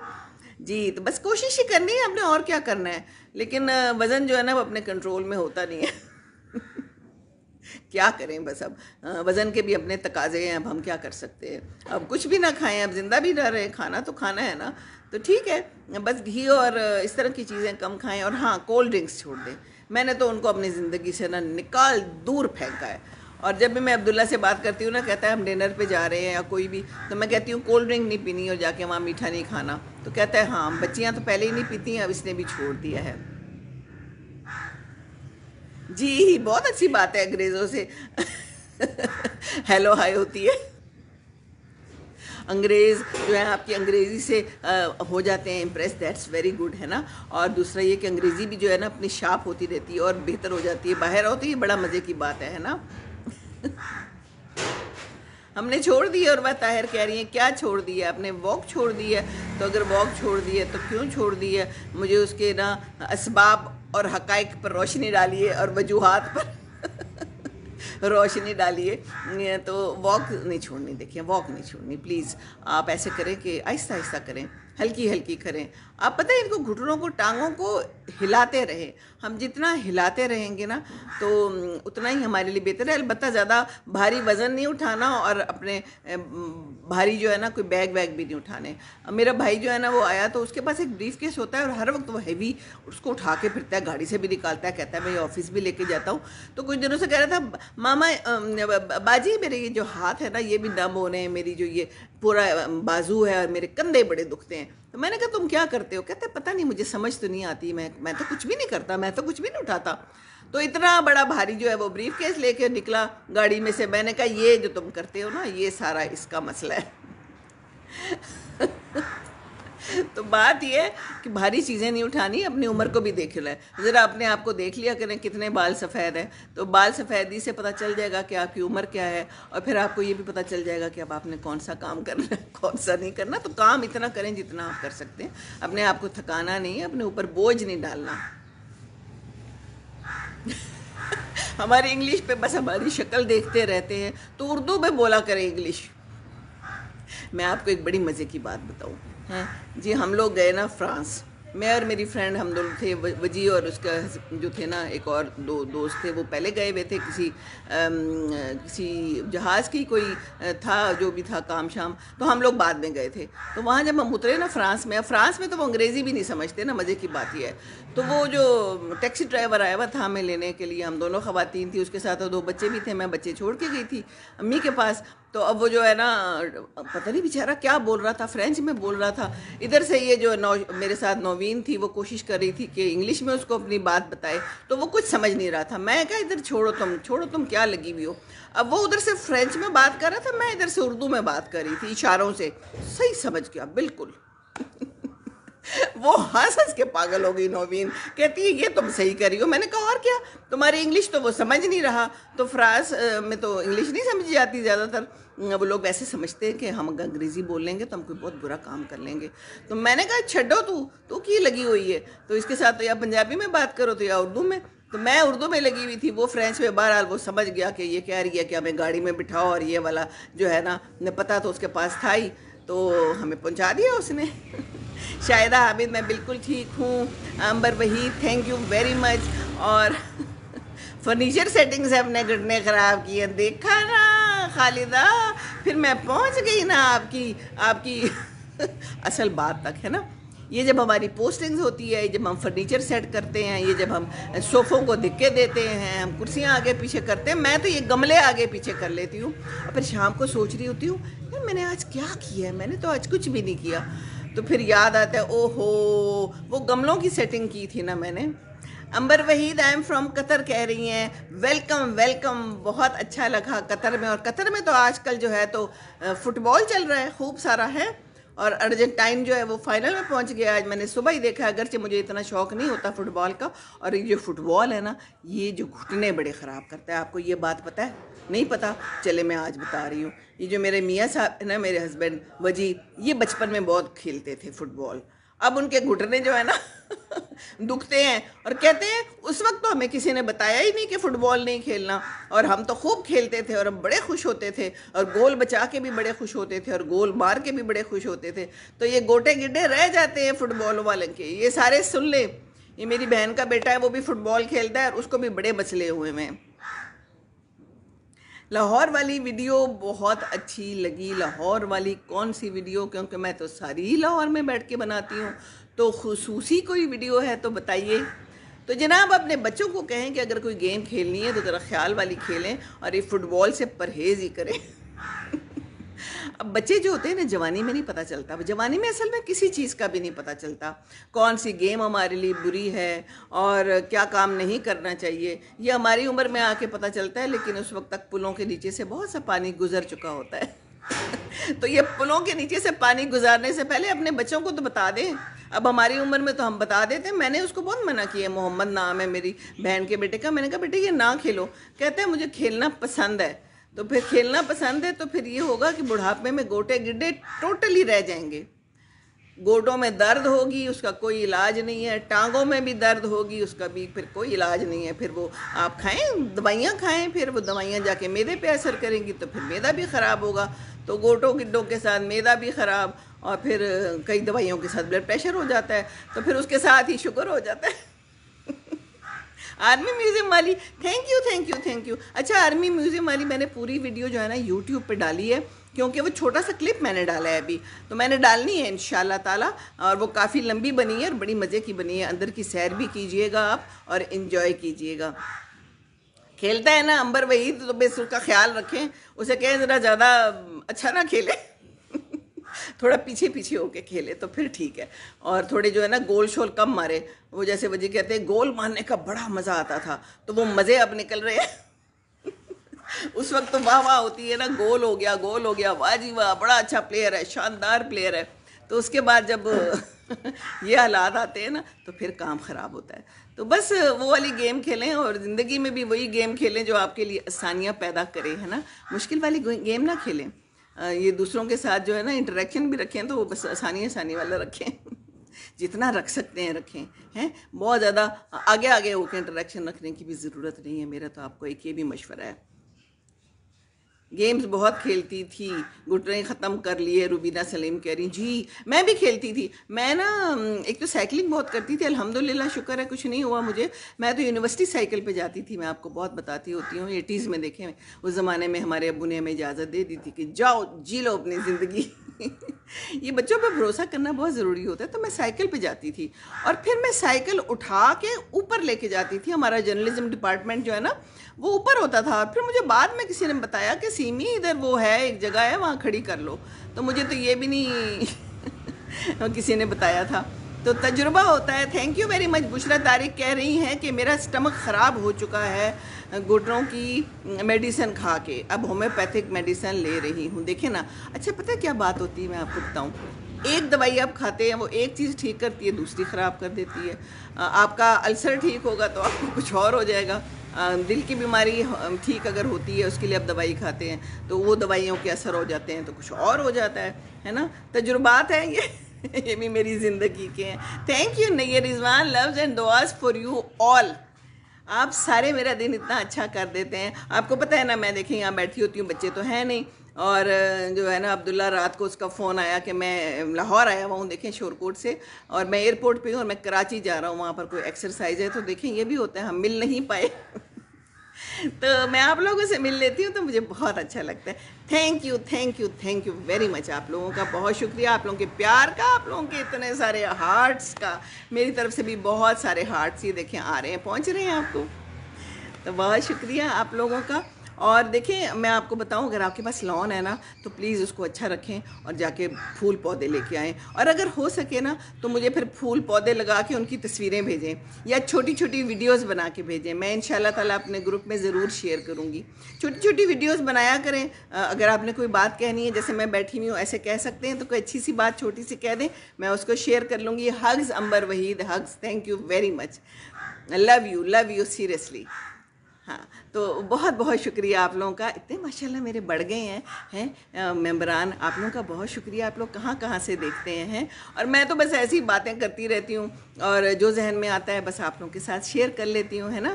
جی تو بس کوشش ہی کرنی ہے ہم نے, اور کیا کرنا ہے. لیکن وزن جو ہے نا وہ اپنے کنٹرول میں ہوتا نہیں ہے. کیا کریں, بس اب وزن کے بھی اپنے تقاضے ہیں, اب ہم کیا کر سکتے ہیں. اب کچھ بھی نہ کھائیں, اب زندہ بھی نہ رہیں, کھانا تو کھانا ہے نا. تو ٹھیک ہے, بس گھی اور اس طرح کی چیزیں کم کھائیں, اور ہاں کولڈ ڈرنکس چھوڑ دیں. میں نے تو ان کو اپنی زندگی سے نا نکال دور پھینکا ہے. اور جب بھی میں عبداللہ سے بات کرتی ہوں نا, کہتا ہے ہم ڈنر پہ جا رہے ہیں یا کوئی بھی, تو میں کہتی ہوں کولڈ ڈرنک نہیں پینی اور جا کے وہاں میٹھا نہیں کھانا. تو کہتا ہے ہاں بچیاں تو پہلے ہی نہیں پیتی ہیں, اب اس نے بھی چھوڑ دیا ہے. جی بہت اچھی بات ہے, انگریزوں سے ہیلو ہائی ہوتی ہے. انگریز جو ہے آپ کی انگریزی سے ہو جاتے ہیں امپریس, دیٹس ویری گڈ, ہے نا. اور دوسرا یہ کہ انگریزی بھی جو ہے نا اپنی شارپ ہوتی رہتی ہے اور بہتر ہو جاتی ہے, باہر ہو تو یہ بڑا مزے کی بات ہے نا. ہم نے چھوڑ دی ہے, اور بات طاہر کہہ رہی ہیں کیا چھوڑ دی ہے, آپ نے واک چھوڑ دی ہے. تو اگر واک چھوڑ دی ہے تو کیوں چھوڑ دی ہے, مجھے اس کے نا اسباب اور حقائق پر روشنی ڈالیے اور وجوہات پر روشنی ڈالیے. تو واک نہیں چھوڑنی, دیکھیں واک نہیں چھوڑنی پلیز. آپ ایسے کریں کہ آہستہ آہستہ کریں, ہلکی ہلکی کریں. آپ پتہ ہے ان کو گھٹنوں کو, ٹانگوں کو ہلاتے رہیں. ہم جتنا ہلاتے رہیں گے نا تو اتنا ہی ہمارے لیے بہتر ہے. البتہ زیادہ بھاری وزن نہیں اٹھانا, اور اپنے بھاری جو ہے نا کوئی بیگ ویگ بھی نہیں اٹھانے. میرا بھائی جو ہے نا وہ آیا تو اس کے پاس ایک بریف کیس ہوتا ہے, اور ہر وقت وہ ہیوی اس کو اٹھا کے پھرتا ہے, گاڑی سے بھی نکالتا ہے, کہتا ہے میں آفس بھی لے کے جاتا ہوں. تو کچھ دنوں سے کہہ رہا تھا ماما باجی میرے یہ جو ہاتھ ہے نا یہ بھی دم ہو رہے ہیں, میری جو یہ پورا بازو ہے اور میرے کندھے بڑے دکھتے ہیں. تو میں نے کہا تم کیا کرتے ہو, کہتے پتہ نہیں مجھے سمجھ تو نہیں آتی, میں تو کچھ بھی نہیں کرتا, میں تو کچھ بھی نہیں اٹھاتا. تو اتنا بڑا بھاری جو ہے وہ بریف کیس لے کے نکلا گاڑی میں سے. میں نے کہا یہ جو تم کرتے ہو نا یہ سارا اس کا مسئلہ ہے. تو بات یہ ہے کہ بھاری چیزیں نہیں اٹھانی, اپنی عمر کو بھی دیکھ لیں ذرا, اپنے آپ کو دیکھ لیا کریں کتنے بال سفید ہیں. تو بال سفیدی سے پتہ چل جائے گا کہ آپ کی عمر کیا ہے, اور پھر آپ کو یہ بھی پتہ چل جائے گا کہ اب آپ نے کون سا کام کرنا ہے کون سا نہیں کرنا. تو کام اتنا کریں جتنا آپ کر سکتے ہیں, اپنے آپ کو تھکانا نہیں ہے, اپنے اوپر بوجھ نہیں ڈالنا. ہماری انگلش پہ بس ہماری شکل دیکھتے رہتے ہیں, تو اردو میں بولا کریں انگلش. میں آپ کو ایک بڑی مزے کی بات بتاؤں. جی ہم لوگ گئے نا فرانس, میں اور میری فرینڈ ہم دونوں تھے، وجی اور اس کا جو تھے نا ایک اور دو دوست تھے، وہ پہلے گئے ہوئے تھے کسی جہاز کی کوئی تھا جو بھی تھا کام شام، تو ہم لوگ بعد میں گئے تھے۔ تو وہاں جب ہم اترے نا فرانس میں تو وہ انگریزی بھی نہیں سمجھتے نا، مزے کی بات یہ ہے۔ تو وہ جو ٹیکسی ڈرائیور آیا ہوا تھا ہمیں لینے کے لیے، ہم دونوں خواتین تھیں، اس کے ساتھ 2 بچے بھی تھے، میں بچے چھوڑ کے گئی تھی امی کے پاس۔ تو اب وہ جو ہے نا پتہ نہیں بیچارہ کیا بول رہا تھا، فرینچ میں بول رہا تھا۔ ادھر سے یہ جو میرے ساتھ نوین تھی وہ کوشش کر رہی تھی کہ انگلش میں اس کو اپنی بات بتائے، تو وہ کچھ سمجھ نہیں رہا تھا۔ میں کہا ادھر چھوڑو تم کیا لگی ہوئی ہو۔ اب وہ ادھر سے فرینچ میں بات کر رہا تھا، میں ادھر سے اردو میں بات کر رہی تھی اشاروں سے، صحیح سمجھ گیا بالکل۔ وہ ہنس کے پاگل ہو گئی نوین، کہتی ہے یہ تم صحیح کر رہی ہو۔ میں نے کہا اور کیا، تمہاری انگلش تو وہ سمجھ نہیں رہا۔ تو فرانس میں تو انگلش نہیں سمجھ جاتی زیادہ تر، وہ لوگ ایسے سمجھتے ہیں کہ ہم انگریزی بول لیں گے تو ہم کوئی بہت برا کام کر لیں گے۔ تو میں نے کہا چھڈو تو کی لگی ہوئی ہے، تو اس کے ساتھ تو یا پنجابی میں بات کرو تو یا اردو میں۔ تو میں اردو میں لگی ہوئی تھی، وہ فرینچ میں۔ بہرحال وہ سمجھ گیا کہ یہ کہہ رہی ہے کہ ہمیں گاڑی میں بٹھاؤ، اور یہ والا جو ہے نا پتہ تو اس کے پاس تھا ہی، تو ہمیں پہنچا دیا اس نے۔ شاہدہ حامد میں بالکل ٹھیک ہوں، Amber Waheed thank you very much. اور فرنیچر سیٹنگ سے اپنے گھٹنے خراب کیے، دیکھا نا خالدہ، پھر میں پہنچ گئی نا آپ کی اصل بات تک، ہے نا۔ یہ جب ہماری پوسٹنگز ہوتی ہے، جب ہم فرنیچر سیٹ کرتے ہیں، یہ جب ہم صوفوں کو دھکے دیتے ہیں، ہم کرسیاں آگے پیچھے کرتے ہیں، میں تو یہ گملے آگے پیچھے کر لیتی ہوں، اور پھر شام کو سوچ رہی ہوتی ہوں یار میں نے آج کیا کیا ہے، میں نے تو آج کچھ بھی نہیں کیا۔ تو پھر یاد آتا ہے او ہو وہ گملوں کی سیٹنگ کی تھی نا میں نے۔ امبر وحید آئی ایم فرام قطر کہہ رہی ہیں، ویلکم، بہت اچھا لگا قطر میں۔ اور قطر میں تو آج کل جو ہے تو فٹ بال چل رہا ہے، خوب سارا ہے، اور ارجنٹائن جو ہے وہ فائنل میں پہنچ گیا۔ آج میں نے صبح ہی دیکھا، اگرچہ مجھے اتنا شوق نہیں ہوتا فٹ بال کا، اور یہ جو فٹ بال ہے نا یہ جو گھٹنے بڑے خراب کرتا ہے۔ آپ کو یہ بات پتہ ہے؟ نہیں پتہ؟ چلے میں آج بتا رہی ہوں۔ یہ جو میرے میاں صاحب ہیں نا، میرے ہسبینڈ وجی، یہ بچپن میں بہت کھیلتے تھے فٹ بال۔ اب ان کے گھٹنے جو ہے نا دکھتے ہیں، اور کہتے ہیں اس وقت تو ہمیں کسی نے بتایا ہی نہیں کہ فٹ بال نہیں کھیلنا، اور ہم تو خوب کھیلتے تھے اور ہم بڑے خوش ہوتے تھے، اور گول بچا کے بھی بڑے خوش ہوتے تھے اور گول مار کے بھی بڑے خوش ہوتے تھے۔ تو یہ گوٹے گڈے رہ جاتے ہیں فٹ بال والے کے، یہ سارے سن لیں۔ یہ میری بہن کا بیٹا ہے، وہ بھی فٹ بال کھیلتا ہے اور اس کو بھی بڑے مسئلے ہوئے ہیں۔ لاہور والی ویڈیو بہت اچھی لگی۔ لاہور والی کون سی ویڈیو؟ کیونکہ میں تو ساری ہی لاہور میں بیٹھ کے بناتی ہوں، تو خصوصی کوئی ویڈیو ہے تو بتائیے۔ تو جناب اپنے بچوں کو کہیں کہ اگر کوئی گیم کھیلنی ہے تو ذرا خیال والی کھیلیں، اور یہ فٹ بال سے پرہیز ہی کریں۔ اب بچے جو ہوتے ہیں نا جوانی میں نہیں پتہ چلتا، جوانی میں اصل میں کسی چیز کا بھی نہیں پتہ چلتا، کون سی گیم ہمارے لیے بری ہے اور کیا کام نہیں کرنا چاہیے، یہ ہماری عمر میں آ کے پتہ چلتا ہے، لیکن اس وقت تک پلوں کے نیچے سے بہت سا پانی گزر چکا ہوتا ہے۔ تو یہ پلوں کے نیچے سے پانی گزارنے سے پہلے اپنے بچوں کو تو بتا دیں۔ اب ہماری عمر میں تو ہم بتا دیتے ہیں، میں نے اس کو بہت منع کیا ہے، محمد نام ہے میری بہن کے بیٹے کا، میں نے کہا بیٹے یہ نہ کھیلو، کہتے ہیں مجھے کھیلنا پسند ہے۔ تو پھر کھیلنا پسند ہے تو پھر یہ ہوگا کہ بڑھاپے میں گوٹے گڈے ٹوٹلی رہ جائیں گے، گوٹوں میں درد ہوگی اس کا کوئی علاج نہیں ہے، ٹانگوں میں بھی درد ہوگی اس کا بھی پھر کوئی علاج نہیں ہے، پھر وہ آپ کھائیں دوائیاں کھائیں، پھر وہ دوائیاں جا کے معدے پہ اثر کریں گی تو پھر معدہ بھی خراب ہوگا، تو گوٹوں گڈوں کے ساتھ معدہ بھی خراب، اور پھر کئی دوائیوں کے ساتھ بلڈ پریشر ہو جاتا ہے، تو پھر اس کے ساتھ ہی شوگر ہو جاتا ہے۔ آرمی میوزیم والی تھینک یو۔ اچھا آرمی میوزیم والی میں نے پوری ویڈیو جو ہے نا یوٹیوب پہ ڈالی ہے، کیونکہ وہ چھوٹا سا کلپ میں نے ڈالا ہے ابھی، تو میں نے ڈالنی ہے انشاءاللہ تعالی، اور وہ کافی لمبی بنی ہے اور بڑی مزے کی بنی ہے، اندر کی سیر بھی کیجئے گا آپ اور انجوائے کیجئے گا۔ کھیلتا ہے نا امبر وحید تو بس اس کا خیال رکھیں، اسے کہیں ذرا زیادہ اچھا نہ کھیلے، تھوڑا پیچھے ہو کے کھیلے تو پھر ٹھیک ہے، اور تھوڑے جو ہے نا گول شول کم مارے، وہ جیسے وجہ کہتے ہیں گول مارنے کا بڑا مزہ آتا تھا، تو وہ مزے اب نکل رہے ہیں۔ اس وقت تو واہ ہوتی ہے نا، گول ہو گیا، واہ جی واہ بڑا اچھا پلیئر ہے، شاندار پلیئر ہے، تو اس کے بعد جب یہ حالات آتے ہیں نا تو پھر کام خراب ہوتا ہے۔ تو بس وہ والی گیم کھیلیں، اور زندگی میں بھی وہی گیم کھیلیں جو آپ کے لیے آسانیاں پیدا کرے، ہے نا، مشکل والی گیم نہ کھیلیں۔ یہ دوسروں کے ساتھ جو ہے نا انٹریکشن بھی رکھیں تو وہ بس آسانی والا رکھیں، جتنا رکھ سکتے ہیں رکھیں، ہیں بہت زیادہ آگے ہو کے انٹریکشن رکھنے کی بھی ضرورت نہیں ہے، میرا تو آپ کو ایک یہ بھی مشورہ ہے۔ گیمز بہت کھیلتی تھی، گھٹنے ختم کر لیے، روبینہ سلیم کہہ رہی جی میں بھی کھیلتی تھی۔ میں نا ایک تو سائیکلنگ بہت کرتی تھی، الحمدللہ شکر ہے کچھ نہیں ہوا مجھے۔ میں تو یونیورسٹی سائیکل پہ جاتی تھی، میں آپ کو بہت بتاتی ہوتی ہوں، 80s میں دیکھیں اس زمانے میں ہمارے ابو نے ہمیں اجازت دے دی تھی کہ جاؤ جی لو اپنی زندگی۔ یہ بچوں پہ بھروسہ کرنا بہت ضروری ہوتا ہے، تو میں سائیکل پہ جاتی تھی اور پھر میں سائیکل اٹھا کے اوپر لے کے جاتی تھی۔ ہمارا جرنلزم ڈپارٹمنٹ جو ہے نا وہ اوپر ہوتا تھا، پھر مجھے بعد میں کسی نے بتایا کہ سیمی ادھر وہ ہے ایک جگہ ہے وہاں کھڑی کر لو، تو مجھے تو یہ بھی نہیں کسی نے بتایا تھا، تو تجربہ ہوتا ہے۔ Thank you very much. Bushra Tariq کہہ رہی ہیں کہ میرا اسٹمک خراب ہو چکا ہے گھٹنوں کی میڈیسن کھا کے، اب ہومیوپیتھک میڈیسن لے رہی ہوں۔ دیکھیں نا، اچھا پتہ کیا بات ہوتی ہے، میں آپ کو بتاؤں، ایک دوائی آپ کھاتے ہیں وہ ایک چیز ٹھیک کرتی ہے، دوسری خراب کر دیتی ہے۔ آپ کا السر ٹھیک ہوگا تو آپ کو کچھ اور ہو جائے گا۔ دل کی بیماری ٹھیک اگر ہوتی ہے اس کے لیے آپ دوائی کھاتے ہیں تو وہ دوائیوں کے اثر ہو جاتے ہیں تو کچھ اور ہو جاتا ہے نا۔ تجربات ہیں یہ بھی میری زندگی کے ہیں۔ Thank you Neha Rizwan, loves and دعاز فار یو آل۔ آپ سارے میرا دن اتنا اچھا کر دیتے ہیں۔ آپ کو پتہ ہے نا، میں دیکھیں یہاں بیٹھی ہوتی ہوں، بچے تو ہیں نہیں، اور جو ہے نا عبداللہ رات کو اس کا فون آیا کہ میں لاہور آیا ہوا ہوں، دیکھیں شورکوٹ سے، اور میں ایئرپورٹ پہ ہوں اور میں کراچی جا رہا ہوں، وہاں پر کوئی ایکسرسائز ہے، تو دیکھیں یہ بھی ہوتا ہے، ہم مل نہیں پائے تو میں آپ لوگوں سے مل لیتی ہوں تو مجھے بہت اچھا لگتا ہے۔ Thank you thank you thank you very مچ، آپ لوگوں کا بہت شکریہ، آپ لوگوں کے پیار کا، آپ لوگوں کے اتنے سارے ہارٹس کا، میری طرف سے بھی بہت سارے ہارٹس یہ دیکھیں آ رہے ہیں، پہنچ رہے ہیں آپ کو، تو بہت شکریہ آپ لوگوں کا۔ اور دیکھیں میں آپ کو بتاؤں، اگر آپ کے پاس لان ہے نا تو پلیز اس کو اچھا رکھیں اور جا کے پھول پودے لے کے آئیں، اور اگر ہو سکے نا تو مجھے پھر پھول پودے لگا کے ان کی تصویریں بھیجیں یا چھوٹی چھوٹی ویڈیوز بنا کے بھیجیں، میں انشاءاللہ تعالیٰ اپنے گروپ میں ضرور شیئر کروں گی۔ چھوٹی چھوٹی ویڈیوز بنایا کریں، اگر آپ نے کوئی بات کہنی ہے، جیسے میں بیٹھی ہوئی ہوں ایسے کہہ سکتے ہیں، تو کوئی اچھی سی بات چھوٹی سی کہہ دیں، میں اس کو شیئر کر لوں گی۔ Hugs Amber Waheed, hugs, thank you very much, love you seriously. ہاں، تو بہت بہت شکریہ آپ لوگوں کا، اتنے ماشاءاللہ میرے بڑھ گئے ہیں ممبران، آپ لوگوں کا بہت شکریہ، آپ لوگ کہاں کہاں سے دیکھتے ہیں، اور میں تو بس ایسی باتیں کرتی رہتی ہوں اور جو ذہن میں آتا ہے بس آپ لوگوں کے ساتھ شیئر کر لیتی ہوں، ہے نا۔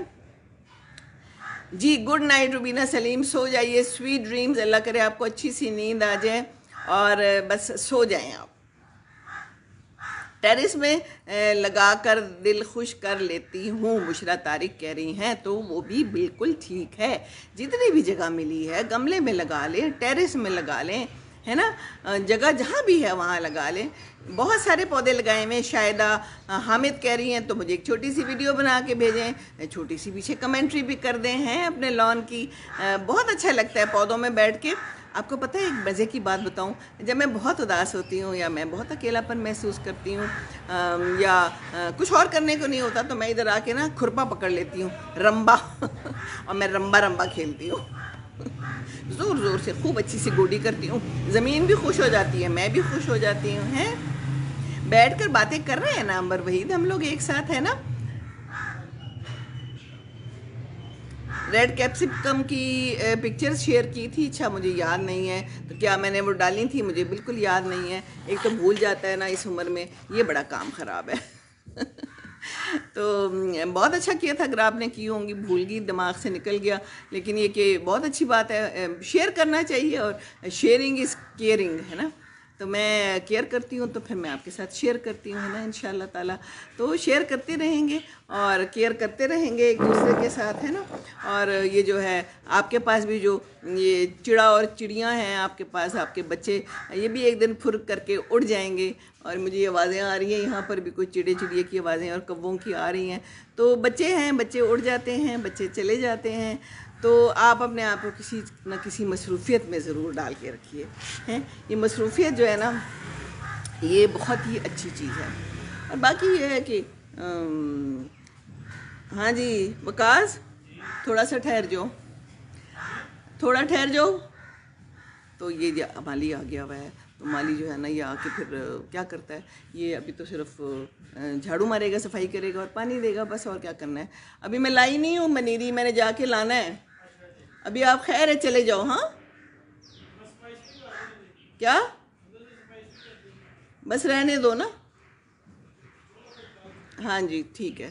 جی گڈ نائٹ روبینہ سلیم، سو جائیے، سویٹ ڈریمز، اللہ کرے آپ کو اچھی سی نیند آ جائے اور بس سو جائیں آپ۔ ٹیرس میں لگا کر دل خوش کر لیتی ہوں، بشرا طارق کہہ رہی ہیں، تو وہ بھی بالکل ٹھیک ہے، جتنی بھی جگہ ملی ہے گملے میں لگا لیں، ٹیرس میں لگا لیں، ہے نا، جگہ جہاں بھی ہے وہاں لگا لیں۔ بہت سارے پودے لگائے ہوئے، شاہدہ حامد کہہ رہی ہیں تو مجھے ایک چھوٹی سی ویڈیو بنا کے بھیجیں، چھوٹی سی پیچھے کمنٹری بھی کر دیں ہیں اپنے لان کی۔ بہت اچھا لگتا ہے پودوں میں بیٹھ کے۔ آپ کو پتہ ہے ایک مزے کی بات بتاؤں، جب میں بہت اداس ہوتی ہوں یا میں بہت اکیلا پن محسوس کرتی ہوں یا کچھ اور کرنے کو نہیں ہوتا، تو میں ادھر آ کے نا کھرپا پکڑ لیتی ہوں، رمبا اور میں رمبا کھیلتی ہوں زور زور سے، خوب اچھی سی گوڈی کرتی ہوں، زمین بھی خوش ہو جاتی ہے، میں بھی خوش ہو جاتی ہوں، ہیں بیٹھ کر باتیں کر رہے ہیں نا عنبر وحید، ہم لوگ ایک ساتھ ہیں نا۔ ریڈ کیپسکم کی پکچرز شیئر کی تھی، اچھا مجھے یاد نہیں ہے تو کیا میں نے وہ ڈالی تھی، مجھے بالکل یاد نہیں ہے، ایک تو بھول جاتا ہے نا اس عمر میں، یہ بڑا کام خراب ہے تو بہت اچھا کیا تھا اگر آپ نے کی ہوں گی، بھول گئی، دماغ سے نکل گیا، لیکن یہ کہ بہت اچھی بات ہے، شیئر کرنا چاہیے، اور شیئرنگ از کیئرنگ، ہے نا، تو میں کیئر کرتی ہوں تو پھر میں آپ کے ساتھ شیئر کرتی ہوں، ہے نا، انشاءاللہ تعالیٰ، تو شیئر کرتے رہیں گے اور کیئر کرتے رہیں گے ایک دوسرے کے ساتھ، ہے نا۔ اور یہ جو ہے آپ کے پاس بھی جو یہ چڑا اور چڑیاں ہیں آپ کے پاس، آپ کے بچے، یہ بھی ایک دن پھر کر کے اڑ جائیں گے، اور مجھے یہ آوازیں آ رہی ہیں یہاں پر بھی، کوئی چڑے چڑیے کی آوازیں اور کووں کی آ رہی ہیں، تو بچے ہیں، بچے اڑ جاتے ہیں، بچے چلے جاتے ہیں، تو آپ اپنے آپ کو کسی نہ کسی مصروفیت میں ضرور ڈال کے رکھیے، ہیں یہ مصروفیت جو ہے نا یہ بہت ہی اچھی چیز ہے۔ اور باقی یہ ہے کہ ہاں جی وکاس، تھوڑا سا ٹھہر جاؤ، تھوڑا ٹھہر جاؤ، تو یہ مالی آ گیا ہوا ہے، تو مالی جو ہے نا یہ آ کے پھر کیا کرتا ہے، یہ ابھی تو صرف جھاڑو مارے گا، صفائی کرے گا اور پانی دے گا، بس اور کیا کرنا ہے۔ ابھی میں لائی نہیں ہوں منیری، میں نے جا کے لانا ہے، ابھی آپ خیر ہے چلے جاؤ، ہاں کیا بس رہنے دو نا، ہاں جی ٹھیک ہے،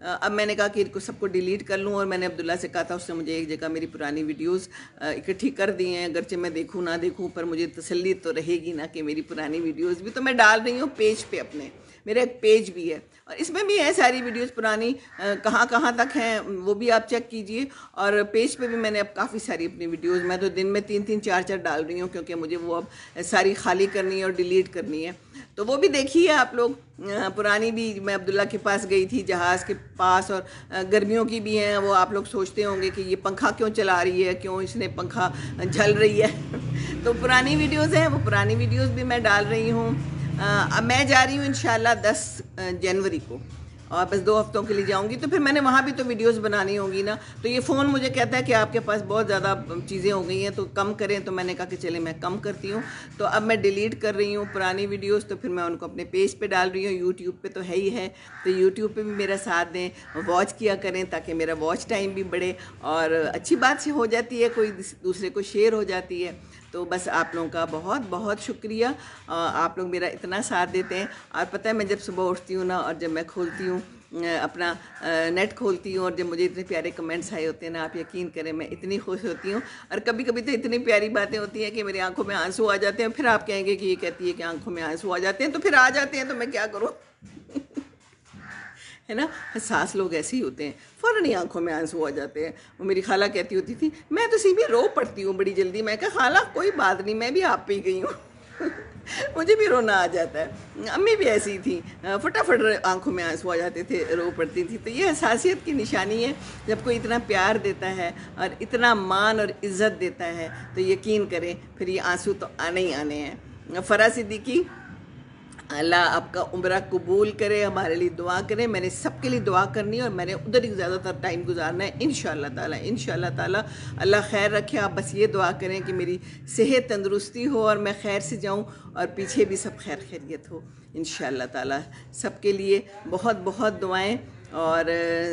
اب میں نے کہا کہ ان کو سب کو ڈیلیٹ کر لوں، اور میں نے عبداللہ سے کہا تھا، اس نے مجھے ایک جگہ میری پرانی ویڈیوز اکٹھی کر دی ہیں، اگرچہ میں دیکھوں نہ دیکھوں پر مجھے تسلی تو رہے گی نا کہ میری پرانی ویڈیوز بھی تو میں ڈال رہی ہوں پیج پہ اپنے، میرا ایک پیج بھی ہے اور اس میں بھی ہے ساری ویڈیوز پرانی، کہاں کہاں تک ہیں وہ بھی آپ چیک کیجئے، اور پیج پہ بھی میں نے اب کافی ساری اپنی ویڈیوز، میں تو دن میں 3 4 ڈال رہی ہوں کیونکہ مجھے وہ اب ساری خالی کرنی ہے اور ڈیلیٹ کرنی ہے، تو وہ بھی دیکھیے آپ لوگ۔ پرانی بھی میں عبداللہ کے پاس گئی تھی جہاز کے پاس، اور گرمیوں کی بھی ہیں، وہ آپ لوگ سوچتے ہوں گے کہ یہ پنکھا کیوں چلا رہی ہے، کیوں اس نے پنکھا جھل رہی ہے تو پرانی ویڈیوز ہیں، وہ پرانی ویڈیوز بھی میں ڈال رہی ہوں۔ اب میں جا رہی ہوں انشاءاللہ 10 جنوری کو، اور بس 2 ہفتوں کے لیے جاؤں گی، تو پھر میں نے وہاں بھی تو ویڈیوز بنانی ہوں گی نا، تو یہ فون مجھے کہتا ہے کہ آپ کے پاس بہت زیادہ چیزیں ہو گئی ہیں تو کم کریں، تو میں نے کہا کہ چلیں میں کم کرتی ہوں، تو اب میں ڈیلیٹ کر رہی ہوں پرانی ویڈیوز، تو پھر میں ان کو اپنے پیج پہ ڈال رہی ہوں، یوٹیوب پہ تو ہے ہی ہے، تو یوٹیوب پہ بھی میرا ساتھ دیں، واچ کیا کریں تاکہ میرا واچ ٹائم بھی بڑھے، اور اچھی بات سے ہو جاتی ہے، کوئی دوسرے کو شیئر ہو جاتی ہے، تو بس آپ لوگوں کا بہت بہت شکریہ، آپ لوگ میرا اتنا ساتھ دیتے ہیں، اور پتہ ہے میں جب صبح اٹھتی ہوں نا، اور جب میں کھولتی ہوں اپنا نیٹ کھولتی ہوں، اور جب مجھے اتنے پیارے کمنٹس آئے ہوتے ہیں نا، آپ یقین کریں میں اتنی خوش ہوتی ہوں، اور کبھی کبھی تو اتنی پیاری باتیں ہوتی ہیں کہ میری آنکھوں میں آنسو آ جاتے ہیں، پھر آپ کہیں گے کہ یہ کہتی ہے کہ آنکھوں میں آنسو آ جاتے ہیں، تو پھر آ جاتے ہیں تو میں کیا کروں ہے نا، حساس لوگ ایسے ہی ہوتے ہیں، فوراً ہی آنکھوں میں آنسو آ جاتے ہیں۔ وہ میری خالہ کہتی ہوتی تھی، میں تو سیدھی رو پڑتی ہوں بڑی جلدی، میں کہا خالہ کوئی بات نہیں، میں بھی آپ پہ ہی گئی ہوں مجھے بھی رونا آ جاتا ہے، امی بھی ایسی تھی، فٹافٹ آنکھوں میں آنسو آ جاتے تھے، رو پڑتی تھی، تو یہ حساسیت کی نشانی ہے، جب کوئی اتنا پیار دیتا ہے اور اتنا مان اور عزت دیتا ہے تو یقین کریں پھر یہ آنسو تو آنے ہی آنے ہیں۔ فرح صدیقی، اللہ آپ کا عمرہ قبول کرے، ہمارے لیے دعا کریں، میں نے سب کے لیے دعا کرنی ہے، اور میں نے ادھر ہی زیادہ تر ٹائم گزارنا ہے انشاءاللہ تعالی، انشاءاللہ تعالی اللہ خیر رکھے، آپ بس یہ دعا کریں کہ میری صحت تندرستی ہو اور میں خیر سے جاؤں، اور پیچھے بھی سب خیر خیریت ہو انشاءاللہ تعالی، سب کے لیے بہت بہت دعائیں، اور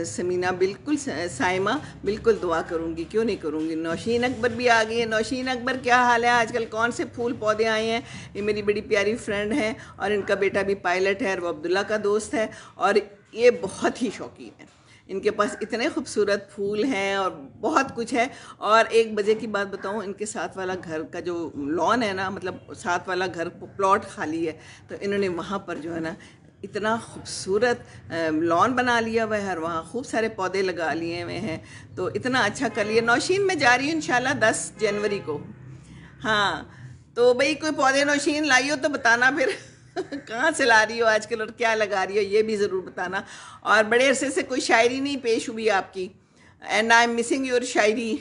سمینہ بالکل، سائمہ بالکل دعا کروں گی، کیوں نہیں کروں گی، نوشین اکبر بھی آ گئی ہے، نوشین اکبر کیا حال ہے، آج کل کون سے پھول پودے آئے ہیں، یہ میری بڑی پیاری فرینڈ ہے، اور ان کا بیٹا بھی پائلٹ ہے، اور وہ عبداللہ کا دوست ہے، اور یہ بہت ہی شوقین ہے، ان کے پاس اتنے خوبصورت پھول ہیں اور بہت کچھ ہے، اور ایک مزے کی بات بتاؤں، ان کے ساتھ والا گھر کا جو لان ہے نا، مطلب ساتھ والا گھر پلاٹ خالی ہے، تو انہوں نے وہاں پر جو ہے نا اتنا خوبصورت لان بنا لیا ہوا ہے، اور وہاں خوب سارے پودے لگا لیے ہوئے ہیں، تو اتنا اچھا کر لیا۔ نوشین میں جا رہی ہوں انشاءاللہ 10 جنوری کو، ہاں تو بھئی کوئی پودے نوشین لائی ہو تو بتانا پھر کہاں سے لا رہی ہو آج کل اور کیا لگا رہی ہو، یہ بھی ضرور بتانا، اور بڑے عرصے سے کوئی شاعری نہیں پیش ہوئی آپ کی، and I am missing your شاعری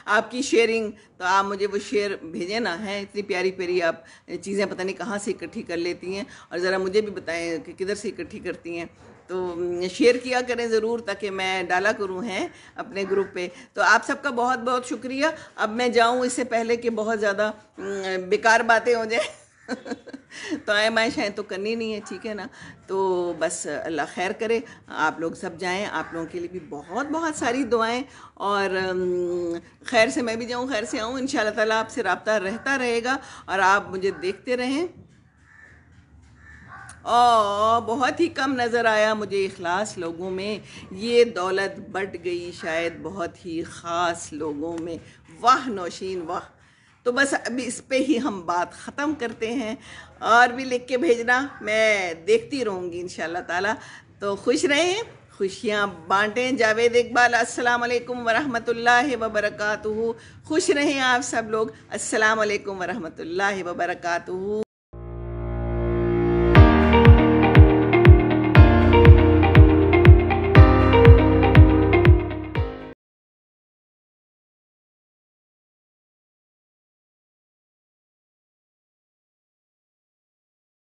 آپ کی شیئرنگ، تو آپ مجھے وہ شیئر بھیجیں نا، ہیں اتنی پیاری پیاری آپ چیزیں پتہ نہیں کہاں سے اکٹھی کر لیتی ہیں، اور ذرا مجھے بھی بتائیں کہ کدھر سے اکٹھی کرتی ہیں، تو شیئر کیا کریں ضرور تاکہ میں ڈالا کروں ہیں اپنے گروپ پہ، تو آپ سب کا بہت بہت شکریہ۔ اب میں جاؤں اس سے پہلے کہ بہت زیادہ بیکار باتیں ہو جائیں تو آئیں شاید تو کرنی نہیں ہے، ٹھیک ہے نا، تو بس اللہ خیر کرے، آپ لوگ سب جائیں، آپ لوگوں کے لیے بھی بہت بہت ساری دعائیں، اور خیر سے میں بھی جاؤں، خیر سے آؤں، انشاءاللہ تعالیٰ آپ سے رابطہ رہتا رہے گا، اور آپ مجھے دیکھتے رہیں۔ بہت ہی کم نظر آیا مجھے اخلاص لوگوں میں، یہ دولت بٹ گئی شاید بہت ہی خاص لوگوں میں، واہ نوشین واہ، تو بس ابھی اس پہ ہی ہم بات ختم کرتے ہیں، اور بھی لکھ کے بھیجنا، میں دیکھتی رہوں گی انشاءاللہ تعالی، تو خوش رہیں، خوشیاں بانٹیں۔ جاوید اقبال، السلام علیکم ورحمۃ اللہ وبرکاتہ، خوش رہیں آپ سب لوگ، السلام علیکم ورحمۃ اللہ وبرکاتہ۔